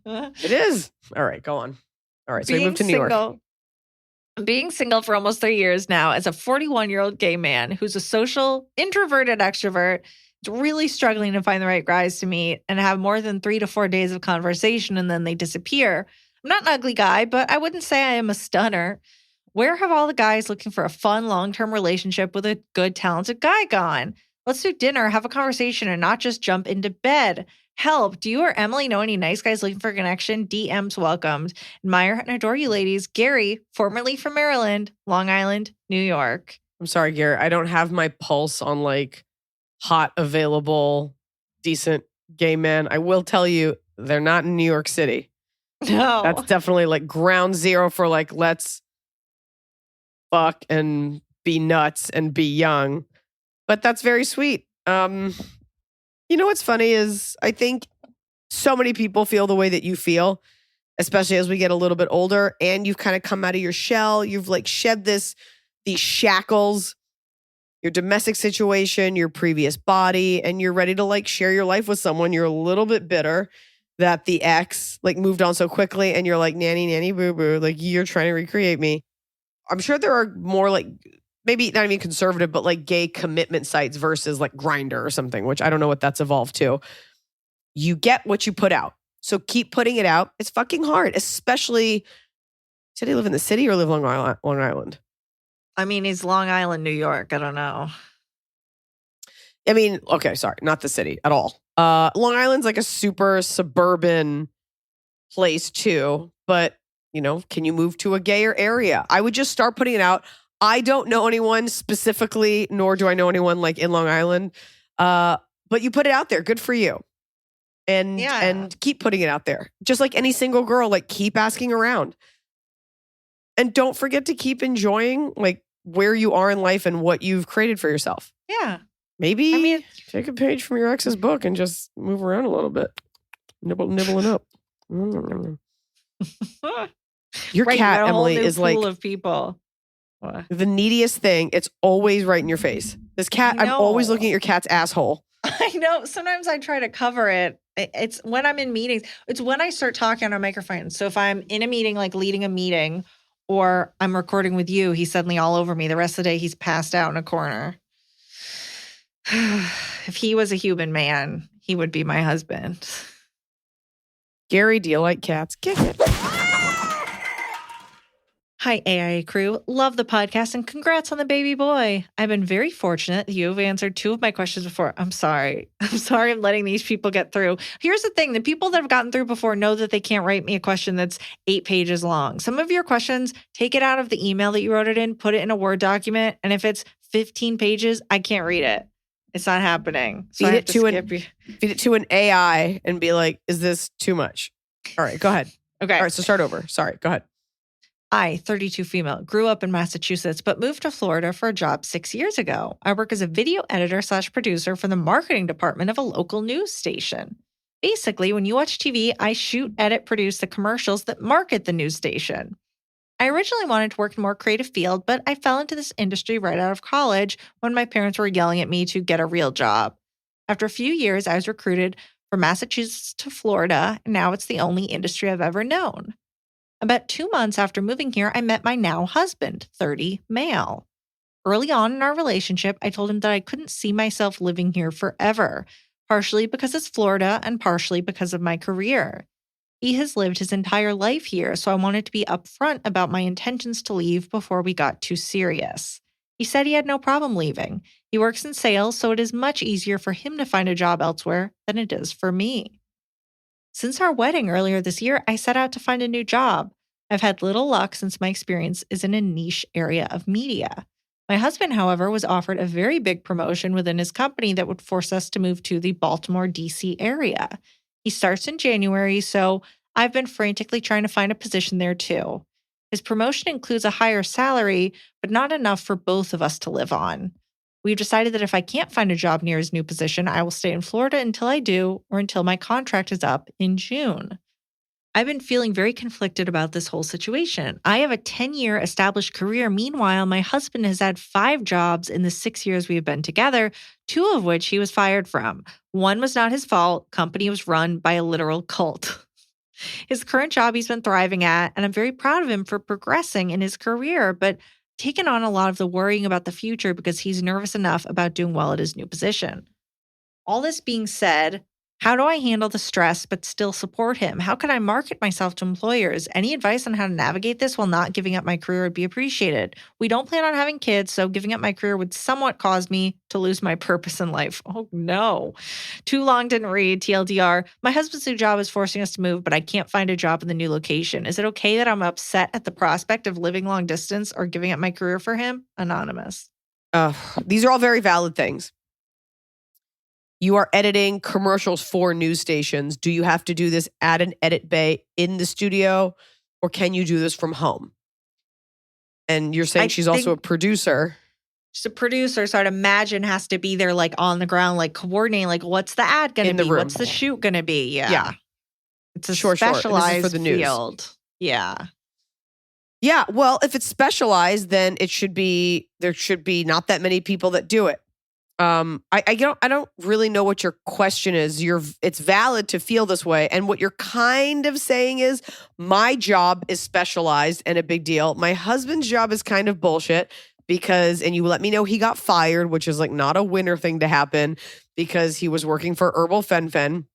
It is. All right, go on. All right, so we moved to New York. Being single for almost 3 years now as a 41-year-old gay man who's a social, introverted extrovert, is really struggling to find the right guys to meet and have more than 3 to 4 days of conversation and then they disappear. I'm not an ugly guy, but I wouldn't say I am a stunner. Where have all the guys looking for a fun, long-term relationship with a good, talented guy gone? Let's do dinner, have a conversation, and not just jump into bed. Help. Do you or Emily know any nice guys looking for a connection? DMs welcomed. Admire and adore you ladies. Gary, formerly from Maryland, Long Island, New York. I'm sorry, Garrett. I don't have my pulse on like hot, available, decent gay men. I will tell you, they're not in New York City. No. That's definitely like ground zero for like, let's fuck and be nuts and be young. But that's very sweet. You know what's funny is I think so many people feel the way that you feel, especially as we get a little bit older and you've kind of come out of your shell. You've like shed these shackles, your domestic situation, your previous body, and you're ready to like share your life with someone. You're a little bit bitter that the ex like moved on so quickly and you're like, nanny, boo boo, like you're trying to recreate me. I'm sure there are more like, maybe not even conservative, but like gay commitment sites versus like Grindr or something, which I don't know what that's evolved to. You get what you put out. So keep putting it out. It's fucking hard, especially, did he live in the city or live Long Island? I mean, he's Long Island, New York. I don't know. I mean, okay, sorry, not the city at all. Long Island's like a super suburban place too, but you know, can you move to a gayer area? I would just start putting it out. I don't know anyone specifically, nor do I know anyone like in Long Island. But you put it out there. Good for you. And keep putting it out there. Just like any single girl, like keep asking around. And don't forget to keep enjoying like where you are in life and what you've created for yourself. Yeah. Maybe take a page from your ex's book and just move around a little bit. Nibbling up. Your Right, you cat, got a whole Emily, new is like pool of people. What? the neediest thing. It's always right in your face. This cat, I'm always looking at your cat's asshole. I know. Sometimes I try to cover it. It's when I'm in meetings. It's when I start talking on a microphone. So if I'm in a meeting, like leading a meeting, or I'm recording with you, he's suddenly all over me. The rest of the day, he's passed out in a corner. If he was a human man, he would be my husband. Gary, do you like cats? Kick it. Hi, AIA crew. Love the podcast and congrats on the baby boy. I've been very fortunate that you have answered 2 of my questions before. I'm sorry. I'm letting these people get through. Here's the thing. The people that have gotten through before know that they can't write me a question that's 8 pages long. Some of your questions, take it out of the email that you wrote it in, put it in a Word document. And if it's 15 pages, I can't read it. It's not happening. So Feed it to an AI and be like, is this too much? All right, go ahead. Okay. All right, so start over. Sorry, go ahead. I, 32 female, grew up in Massachusetts, but moved to Florida for a job 6 years ago. I work as a video editor/producer for the marketing department of a local news station. Basically, when you watch TV, I shoot, edit, produce the commercials that market the news station. I originally wanted to work in a more creative field, but I fell into this industry right out of college when my parents were yelling at me to get a real job. After a few years, I was recruited from Massachusetts to Florida, and now it's the only industry I've ever known. About 2 months after moving here, I met my now husband, 30, male. Early on in our relationship, I told him that I couldn't see myself living here forever, partially because it's Florida and partially because of my career. He has lived his entire life here, so I wanted to be upfront about my intentions to leave before we got too serious. He said he had no problem leaving. He works in sales, so it is much easier for him to find a job elsewhere than it is for me. Since our wedding earlier this year, I set out to find a new job. I've had little luck since my experience is in a niche area of media. My husband, however, was offered a very big promotion within his company that would force us to move to the Baltimore, D.C. area. He starts in January, so I've been frantically trying to find a position there too. His promotion includes a higher salary, but not enough for both of us to live on. We've decided that if I can't find a job near his new position, I will stay in Florida until I do, or until my contract is up in June. I've been feeling very conflicted about this whole situation. I have a 10-year established career. Meanwhile, my husband has had 5 jobs in the 6 years we have been together, 2 of which he was fired from. One was not his fault. Company was run by a literal cult. His current job he's been thriving at, and I'm very proud of him for progressing in his career, but taken on a lot of the worrying about the future because he's nervous enough about doing well at his new position. All this being said, how do I handle the stress but still support him? How can I market myself to employers? Any advice on how to navigate this while not giving up my career would be appreciated. We don't plan on having kids, so giving up my career would somewhat cause me to lose my purpose in life. Oh no. Too long didn't read, TLDR. My husband's new job is forcing us to move, but I can't find a job in the new location. Is it okay that I'm upset at the prospect of living long distance or giving up my career for him? Anonymous. These are all very valid things. You are editing commercials for news stations. Do you have to do this at an edit bay in the studio, or can you do this from home? And you're saying she's also a producer. She's a producer, so I'd imagine has to be there like on the ground, like coordinating, like what's the ad going to be? Room. What's the shoot going to be? Yeah. It's a sure. specialized For the news. field. Yeah. Yeah. Well, if it's specialized, then there should be not that many people that do it. I don't really know what your question is. It's valid to feel this way. And what you're kind of saying is my job is specialized and a big deal. My husband's job is kind of bullshit and you let me know he got fired, which is like not a winner thing to happen because he was working for Herbal Fen.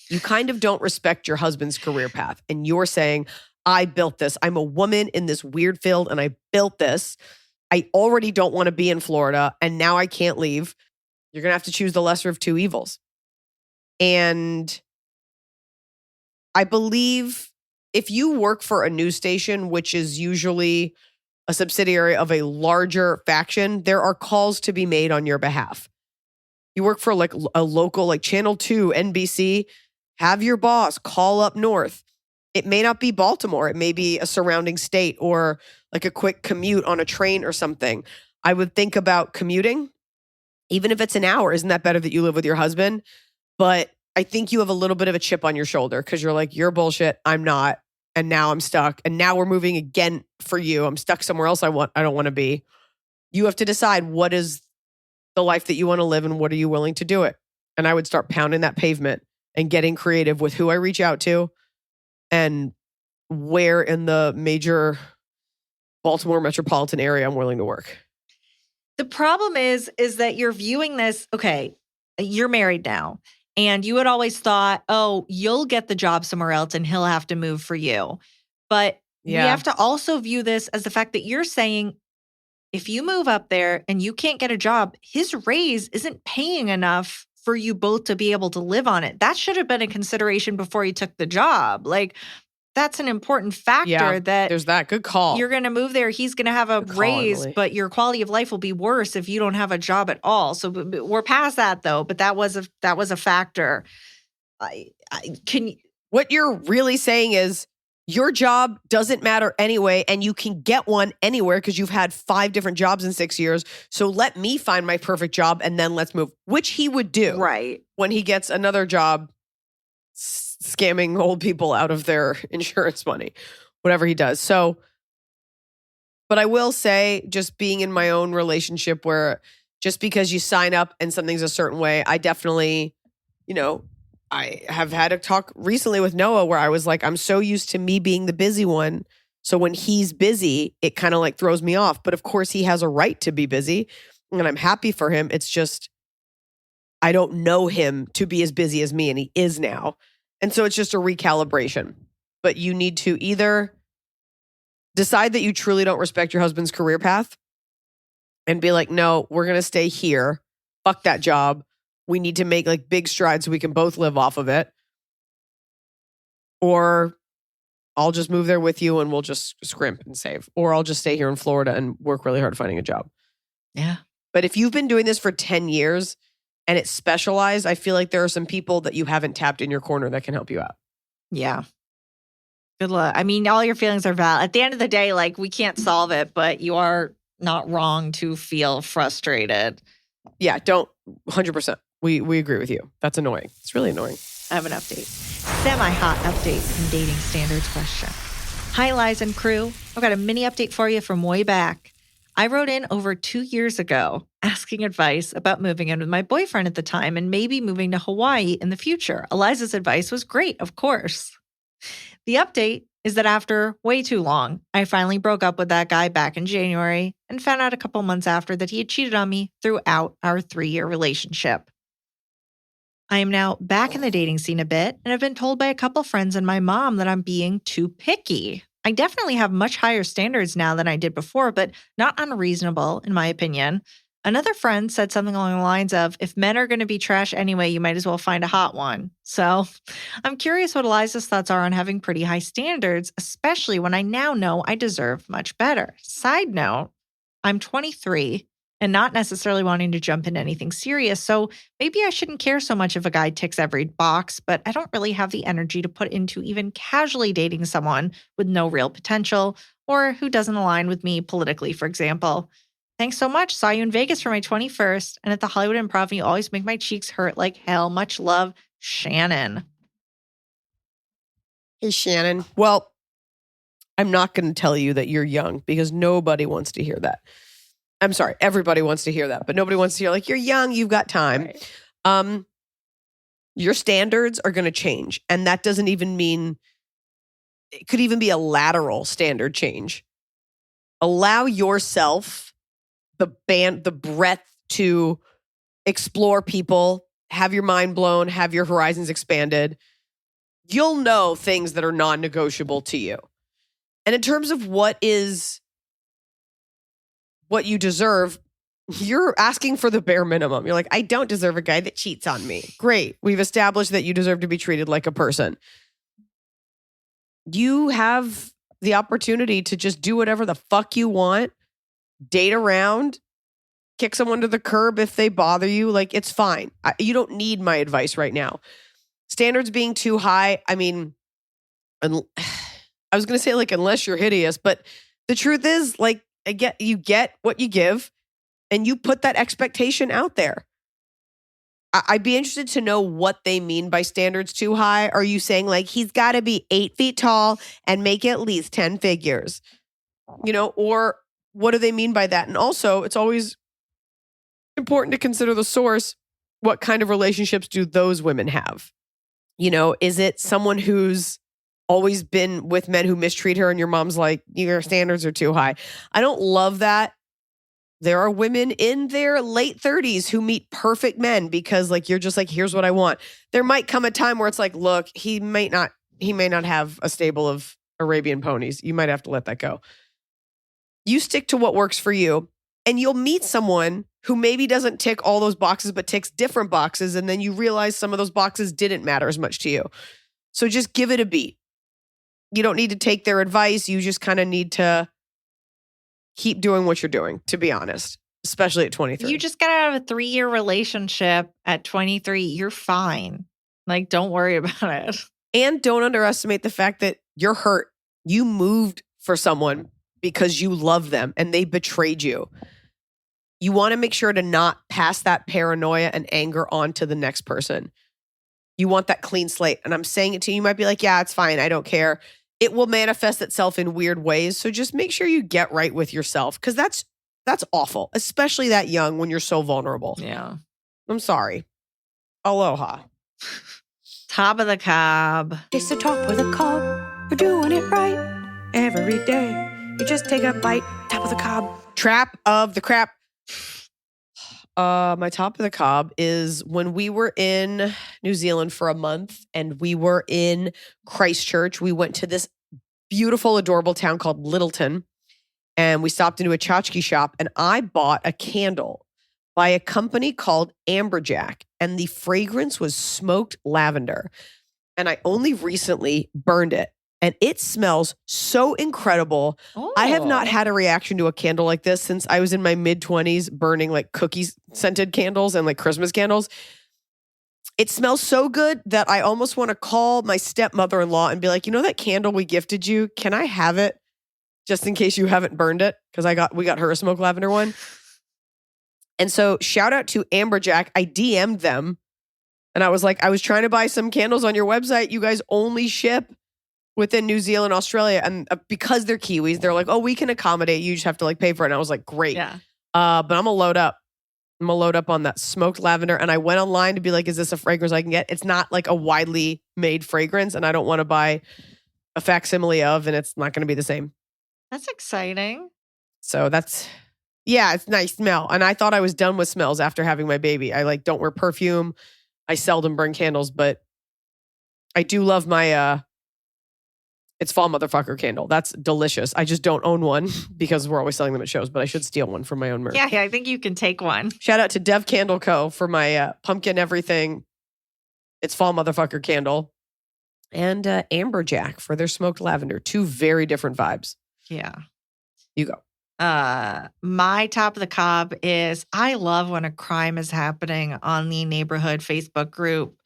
You kind of don't respect your husband's career path. And you're saying, I built this. I'm a woman in this weird field and I built this. I already don't want to be in Florida and now I can't leave. You're going to have to choose the lesser of 2 evils. And I believe if you work for a news station, which is usually a subsidiary of a larger faction, there are calls to be made on your behalf. You work for like a local, like Channel 2, NBC, have your boss call up north It may not be Baltimore. It may be a surrounding state or like a quick commute on a train or something. I would think about commuting, even if it's an hour. Isn't that better that you live with your husband? But I think you have a little bit of a chip on your shoulder because you're like, you're bullshit. I'm not. And now I'm stuck. And now we're moving again for you. I'm stuck somewhere else I don't want to be. You have to decide what is the life that you want to live and what are you willing to do it. And I would start pounding that pavement and getting creative with who I reach out to and where in the major Baltimore metropolitan area I'm willing to work. The problem is that you're viewing this, okay, you're married now, and you had always thought, oh, you'll get the job somewhere else and he'll have to move for you. But we have to also view this as the fact that you're saying, if you move up there and you can't get a job, his raise isn't paying enough for you both to be able to live on it. That should have been a consideration before you took the job. Like, that's an important factor that there's that. Good call. You're going to move there. He's going to have a raise, but your quality of life will be worse if you don't have a job at all. So we're past that though, but that was a factor. What you're really saying is your job doesn't matter anyway, and you can get one anywhere because you've had 5 different jobs in 6 years. So let me find my perfect job and then let's move, which he would do. Right. When he gets another job scamming old people out of their insurance money, whatever he does. So, but I will say, just being in my own relationship where just because you sign up and something's a certain way, I definitely, I have had a talk recently with Noah where I was like, I'm so used to me being the busy one. So when he's busy, it kind of like throws me off. But of course, he has a right to be busy and I'm happy for him. It's just, I don't know him to be as busy as me, and he is now. And so it's just a recalibration. But you need to either decide that you truly don't respect your husband's career path and be like, no, we're going to stay here. Fuck that job. We need to make like big strides so we can both live off of it. Or I'll just move there with you and we'll just scrimp and save. Or I'll just stay here in Florida and work really hard finding a job. Yeah. But if you've been doing this for 10 years and it's specialized, I feel like there are some people that you haven't tapped in your corner that can help you out. Yeah. Good luck. I mean, all your feelings are valid. At the end of the day, like, we can't solve it, but you are not wrong to feel frustrated. Yeah, don't 100%. We agree with you. That's annoying. It's really annoying. I have an update. Semi-hot update from dating standards question. Hi, Iliza and crew. I've got a mini update for you from way back. I wrote in over 2 years ago asking advice about moving in with my boyfriend at the time and maybe moving to Hawaii in the future. Eliza's advice was great, of course. The update is that after way too long, I finally broke up with that guy back in January and found out a couple months after that he had cheated on me throughout our 3-year relationship. I am now back in the dating scene a bit and have been told by a couple friends and my mom that I'm being too picky. I definitely have much higher standards now than I did before, but not unreasonable, in my opinion. Another friend said something along the lines of, if men are going to be trash anyway, you might as well find a hot one. So I'm curious what Eliza's thoughts are on having pretty high standards, especially when I now know I deserve much better. Side note, I'm 23 and not necessarily wanting to jump into anything serious, so maybe I shouldn't care so much if a guy ticks every box, but I don't really have the energy to put into even casually dating someone with no real potential or who doesn't align with me politically, for example. Thanks so much. Saw you in Vegas for my 21st and at the Hollywood Improv, and you always make my cheeks hurt like hell. Much love, Shannon. Hey, Shannon. Well, I'm not going to tell you that you're young because nobody wants to hear that. I'm sorry. Everybody wants to hear that, but nobody wants to hear like, you're young, you've got time. Right. Your standards are going to change. And that doesn't even mean, it could even be a lateral standard change. Allow yourself the breadth to explore people, have your mind blown, have your horizons expanded. You'll know things that are non-negotiable to you. And in terms of what you deserve, you're asking for the bare minimum. You're like, I don't deserve a guy that cheats on me. Great. We've established that you deserve to be treated like a person. You have the opportunity to just do whatever the fuck you want, date around, kick someone to the curb if they bother you. Like, it's fine. You don't need my advice right now. Standards being too high, I mean, And I was going to say, like, unless you're hideous, but the truth is, like, you get what you give, and you put that expectation out there. I'd be interested to know what they mean by standards too high. Are you saying, like, he's got to be 8 feet tall and make at least 10 figures? Or what do they mean by that? And also, it's always important to consider the source. What kind of relationships do those women have? Is it someone who's always been with men who mistreat her and your mom's like, your standards are too high? I don't love that. There are women in their late 30s who meet perfect men because, like, you're just like, here's what I want. There might come a time where it's like, look, he may not have a stable of Arabian ponies. You might have to let that go. You stick to what works for you, and you'll meet someone who maybe doesn't tick all those boxes, but ticks different boxes. And then you realize some of those boxes didn't matter as much to you. So just give it a beat. You don't need to take their advice. You just kind of need to keep doing what you're doing, to be honest, especially at 23. You just got out of a 3-year relationship at 23. You're fine. Like, don't worry about it. And don't underestimate the fact that you're hurt. You moved for someone because you love them and they betrayed you. You want to make sure to not pass that paranoia and anger on to the next person. You want that clean slate. And I'm saying it to you. You might be like, yeah, it's fine. I don't care. It will manifest itself in weird ways. So just make sure you get right with yourself, because that's awful, especially that young when you're so vulnerable. Yeah. I'm sorry. Aloha. Top of the cob. It's the top of the cob. We're doing it right every day. You just take a bite. Top of the cob. Trap of the crap. My top of the cob is when we were in New Zealand for a month and we were in Christchurch. We went to this beautiful, adorable town called Littleton, and we stopped into a tchotchke shop, and I bought a candle by a company called Amberjack, and the fragrance was smoked lavender. And I only recently burned it, and it smells so incredible. Oh. I have not had a reaction to a candle like this since I was in my mid-20s burning like cookies scented candles and like Christmas candles. It smells so good that I almost want to call my stepmother-in-law and be like, that candle we gifted you, can I have it just in case you haven't burned it? Because we got her a smoked lavender one. And so shout out to Amberjack. I DM'd them and I was like, I was trying to buy some candles on your website. You guys only ship within New Zealand, Australia. And because they're Kiwis, they're like, oh, we can accommodate. You just have to like pay for it. And I was like, great. Yeah. But I'm going to load up. I'm going to load up on that smoked lavender. And I went online to be like, is this a fragrance I can get? It's not like a widely made fragrance. And I don't want to buy a facsimile of, and it's not going to be the same. That's exciting. So it's nice smell. And I thought I was done with smells after having my baby. I like don't wear perfume. I seldom burn candles, but I do love my, it's fall motherfucker candle. That's delicious. I just don't own one because we're always selling them at shows, but I should steal one for my own merch. Yeah, I think you can take one. Shout out to Dev Candle Co. for my pumpkin everything. It's fall motherfucker candle. And Amberjack for their smoked lavender. 2 very different vibes. Yeah. You go. My top of the cob is I love when a crime is happening on the neighborhood Facebook group.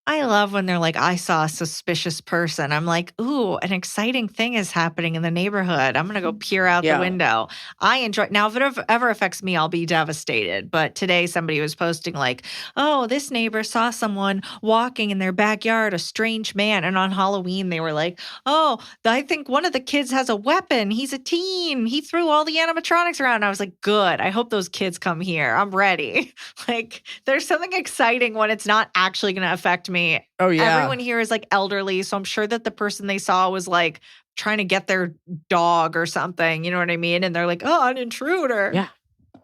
I love when they're like, I saw a suspicious person. I'm like, ooh, an exciting thing is happening in the neighborhood. I'm going to go peer out the window. I enjoy. Now, if it ever affects me, I'll be devastated. But today somebody was posting like, oh, this neighbor saw someone walking in their backyard, a strange man. And on Halloween, they were like, oh, I think one of the kids has a weapon. He's a teen. He threw all the animatronics around. And I was like, good. I hope those kids come here. I'm ready. Like, there's something exciting when it's not actually going to affect me. Oh, yeah. Everyone here is like elderly, so I'm sure that the person they saw was like trying to get their dog or something. You know what I mean? And they're like, oh, an intruder. Yeah.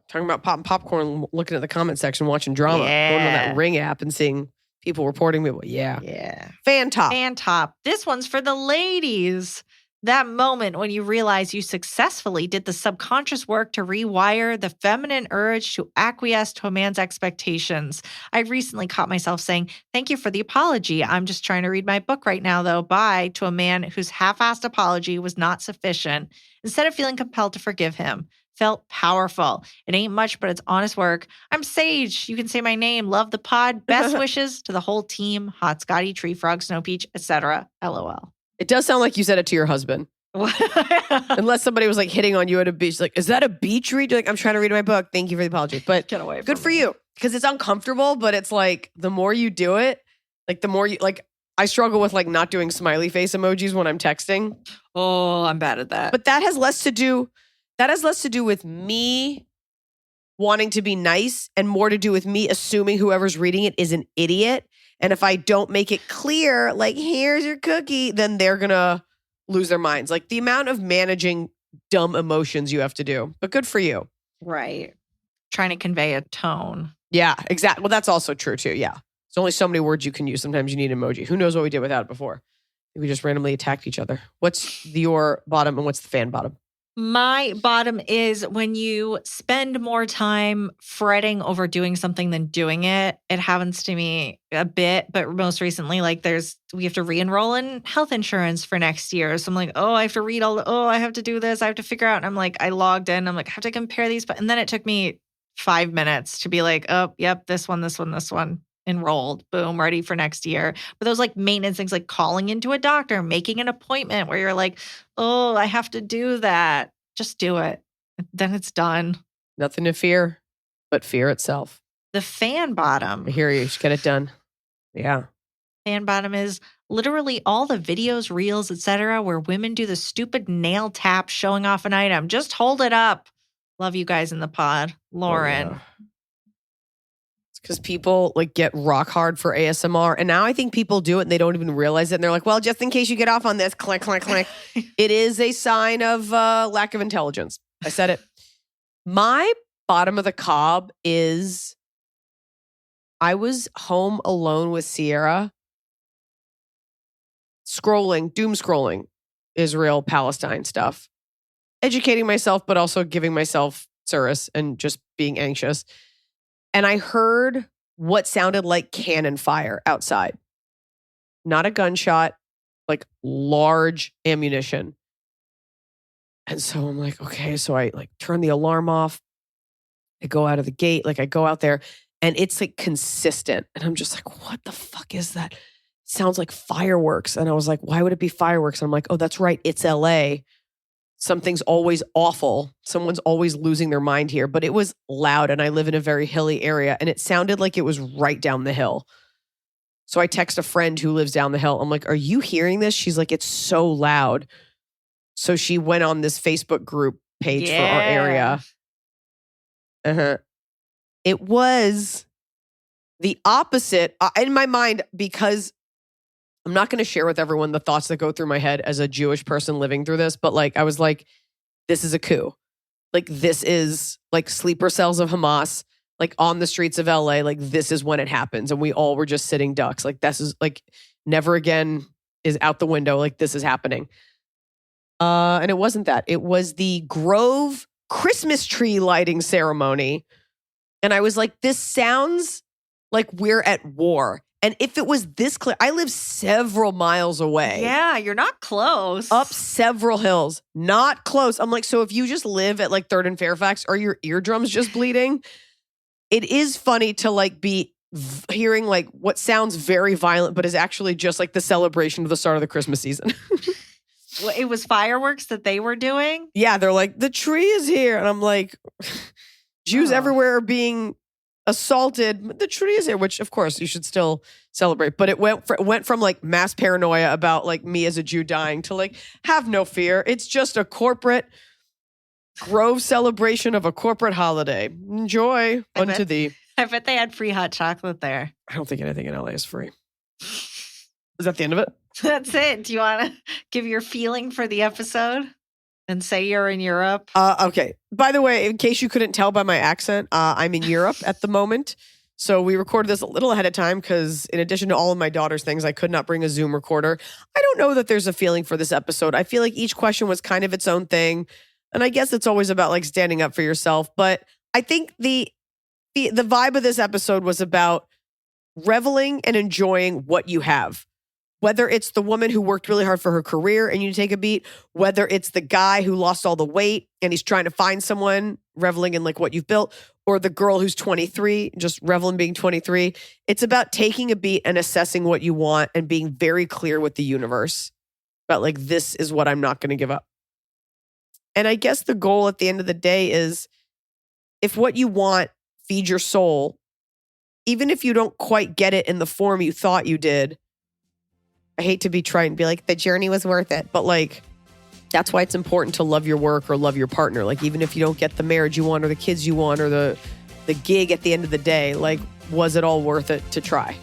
Talking about popping popcorn, looking at the comment section, watching drama, going on that Ring app and seeing people reporting me. Yeah. Yeah. Fan top. Fan top. This one's for the ladies. That moment when you realize you successfully did the subconscious work to rewire the feminine urge to acquiesce to a man's expectations. I recently caught myself saying, thank you for the apology. I'm just trying to read my book right now, though. Bye, to a man whose half-assed apology was not sufficient. Instead of feeling compelled to forgive him, felt powerful. It ain't much, but it's honest work. I'm Sage. You can say my name. Love the pod. Best wishes to the whole team. Hot Scotty, Tree Frog, Snow Peach, etc. LOL. It does sound like you said it to your husband. Unless somebody was like hitting on you at a beach. Like, is that a beach read? You're like, I'm trying to read my book. Thank you for the apology. But Get away good from for me. you. Because it's uncomfortable, but it's like the more you do it, like the more you like I struggle with like not doing smiley face emojis when I'm texting. Oh, I'm bad at that. But that has less to do with me wanting to be nice and more to do with me assuming whoever's reading it is an idiot. And if I don't make it clear, like, here's your cookie, then they're going to lose their minds. Like the amount of managing dumb emotions you have to do. But good for you. Right. Trying to convey a tone. Yeah, exactly. Well, that's also true too. Yeah. There's only so many words you can use. Sometimes you need emoji. Who knows what we did without it before? We just randomly attacked each other. What's your bottom and what's the fan bottom? My bottom is when you spend more time fretting over doing something than doing it. It happens to me a bit, but most recently, like we have to re-enroll in health insurance for next year. So I'm like, I have to read I have to do this. I have to figure out. And I'm like, I logged in. I'm like, I have to compare these. And then it took me 5 minutes to be like, oh, yep, this one. Enrolled, boom, ready for next year. But those like maintenance things, like calling into a doctor, making an appointment where you're like, oh, I have to do that. Just do it. Then it's done. Nothing to fear but fear itself. The fan bottom. I hear you. Just get it done. Yeah. Fan bottom is literally all the videos, reels, etc., where women do the stupid nail tap showing off an item. Just hold it up. Love you guys in the pod. Lauren. Oh, yeah. Because people like get rock hard for ASMR. And now I think people do it and they don't even realize it. And they're like, well, just in case you get off on this, click, click, click. It is a sign of lack of intelligence. I said it. My bottom of the cob is I was home alone with Sierra, doom scrolling Israel, Palestine stuff, educating myself, but also giving myself service and just being anxious. And I heard what sounded like cannon fire outside. Not a gunshot, like large ammunition. And so I'm like, okay. So I like turn the alarm off. I go out of the gate. Like I go out there and it's like consistent. And I'm just like, what the fuck is that? It sounds like fireworks. And I was like, why would it be fireworks? And I'm like, oh, that's right. It's LA. Something's always awful. Someone's always losing their mind here. But it was loud and I live in a very hilly area and it sounded like it was right down the hill. So I text a friend who lives down the hill. I'm like, are you hearing this? She's like, it's so loud. So she went on this Facebook group page for our area. It was the opposite in my mind because I'm not going to share with everyone the thoughts that go through my head as a Jewish person living through this, but like I was like, this is a coup. Like this is like sleeper cells of Hamas, like on the streets of LA. Like this is when it happens. And we all were just sitting ducks. Like this is like never again is out the window. Like this is happening. And it wasn't that. It was the Grove Christmas tree lighting ceremony. And I was like, this sounds like we're at war. And if it was this clear, I live several miles away. Yeah, you're not close. Up several hills, not close. I'm like, so if you just live at like 3rd and Fairfax, are your eardrums just bleeding? It is funny to like be hearing like what sounds very violent, but is actually just like the celebration of the start of the Christmas season. It was fireworks that they were doing? Yeah, they're like, the tree is here. And I'm like, Jews everywhere are being assaulted. The tree is here, which of course you should still celebrate. But it went from like mass paranoia about like me as a Jew dying to like, have no fear. It's just a corporate Grove celebration of a corporate holiday. Enjoy unto thee. I bet they had free hot chocolate there. I don't think anything in LA is free. Is that the end of it? That's it. Do you want to give your feeling for the episode and say you're in Europe? Okay. By the way, in case you couldn't tell by my accent, I'm in Europe at the moment. So we recorded this a little ahead of time because in addition to all of my daughter's things, I could not bring a Zoom recorder. I don't know that there's a feeling for this episode. I feel like each question was kind of its own thing. And I guess it's always about like standing up for yourself. But I think the vibe of this episode was about reveling and enjoying what you have. Whether it's the woman who worked really hard for her career and you take a beat, whether it's the guy who lost all the weight and he's trying to find someone, reveling in like what you've built, or the girl who's 23, just reveling being 23. It's about taking a beat and assessing what you want and being very clear with the universe. about like, this is what I'm not going to give up. And I guess the goal at the end of the day is if what you want feeds your soul, even if you don't quite get it in the form you thought you did, I hate to be trying to be like, the journey was worth it. But like, that's why it's important to love your work or love your partner. Like, even if you don't get the marriage you want or the kids you want or the gig at the end of the day, like, was it all worth it to try?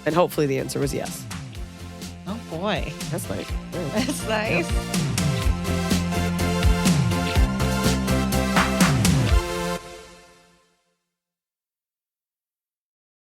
And hopefully the answer was yes. Oh boy. That's nice. That's nice.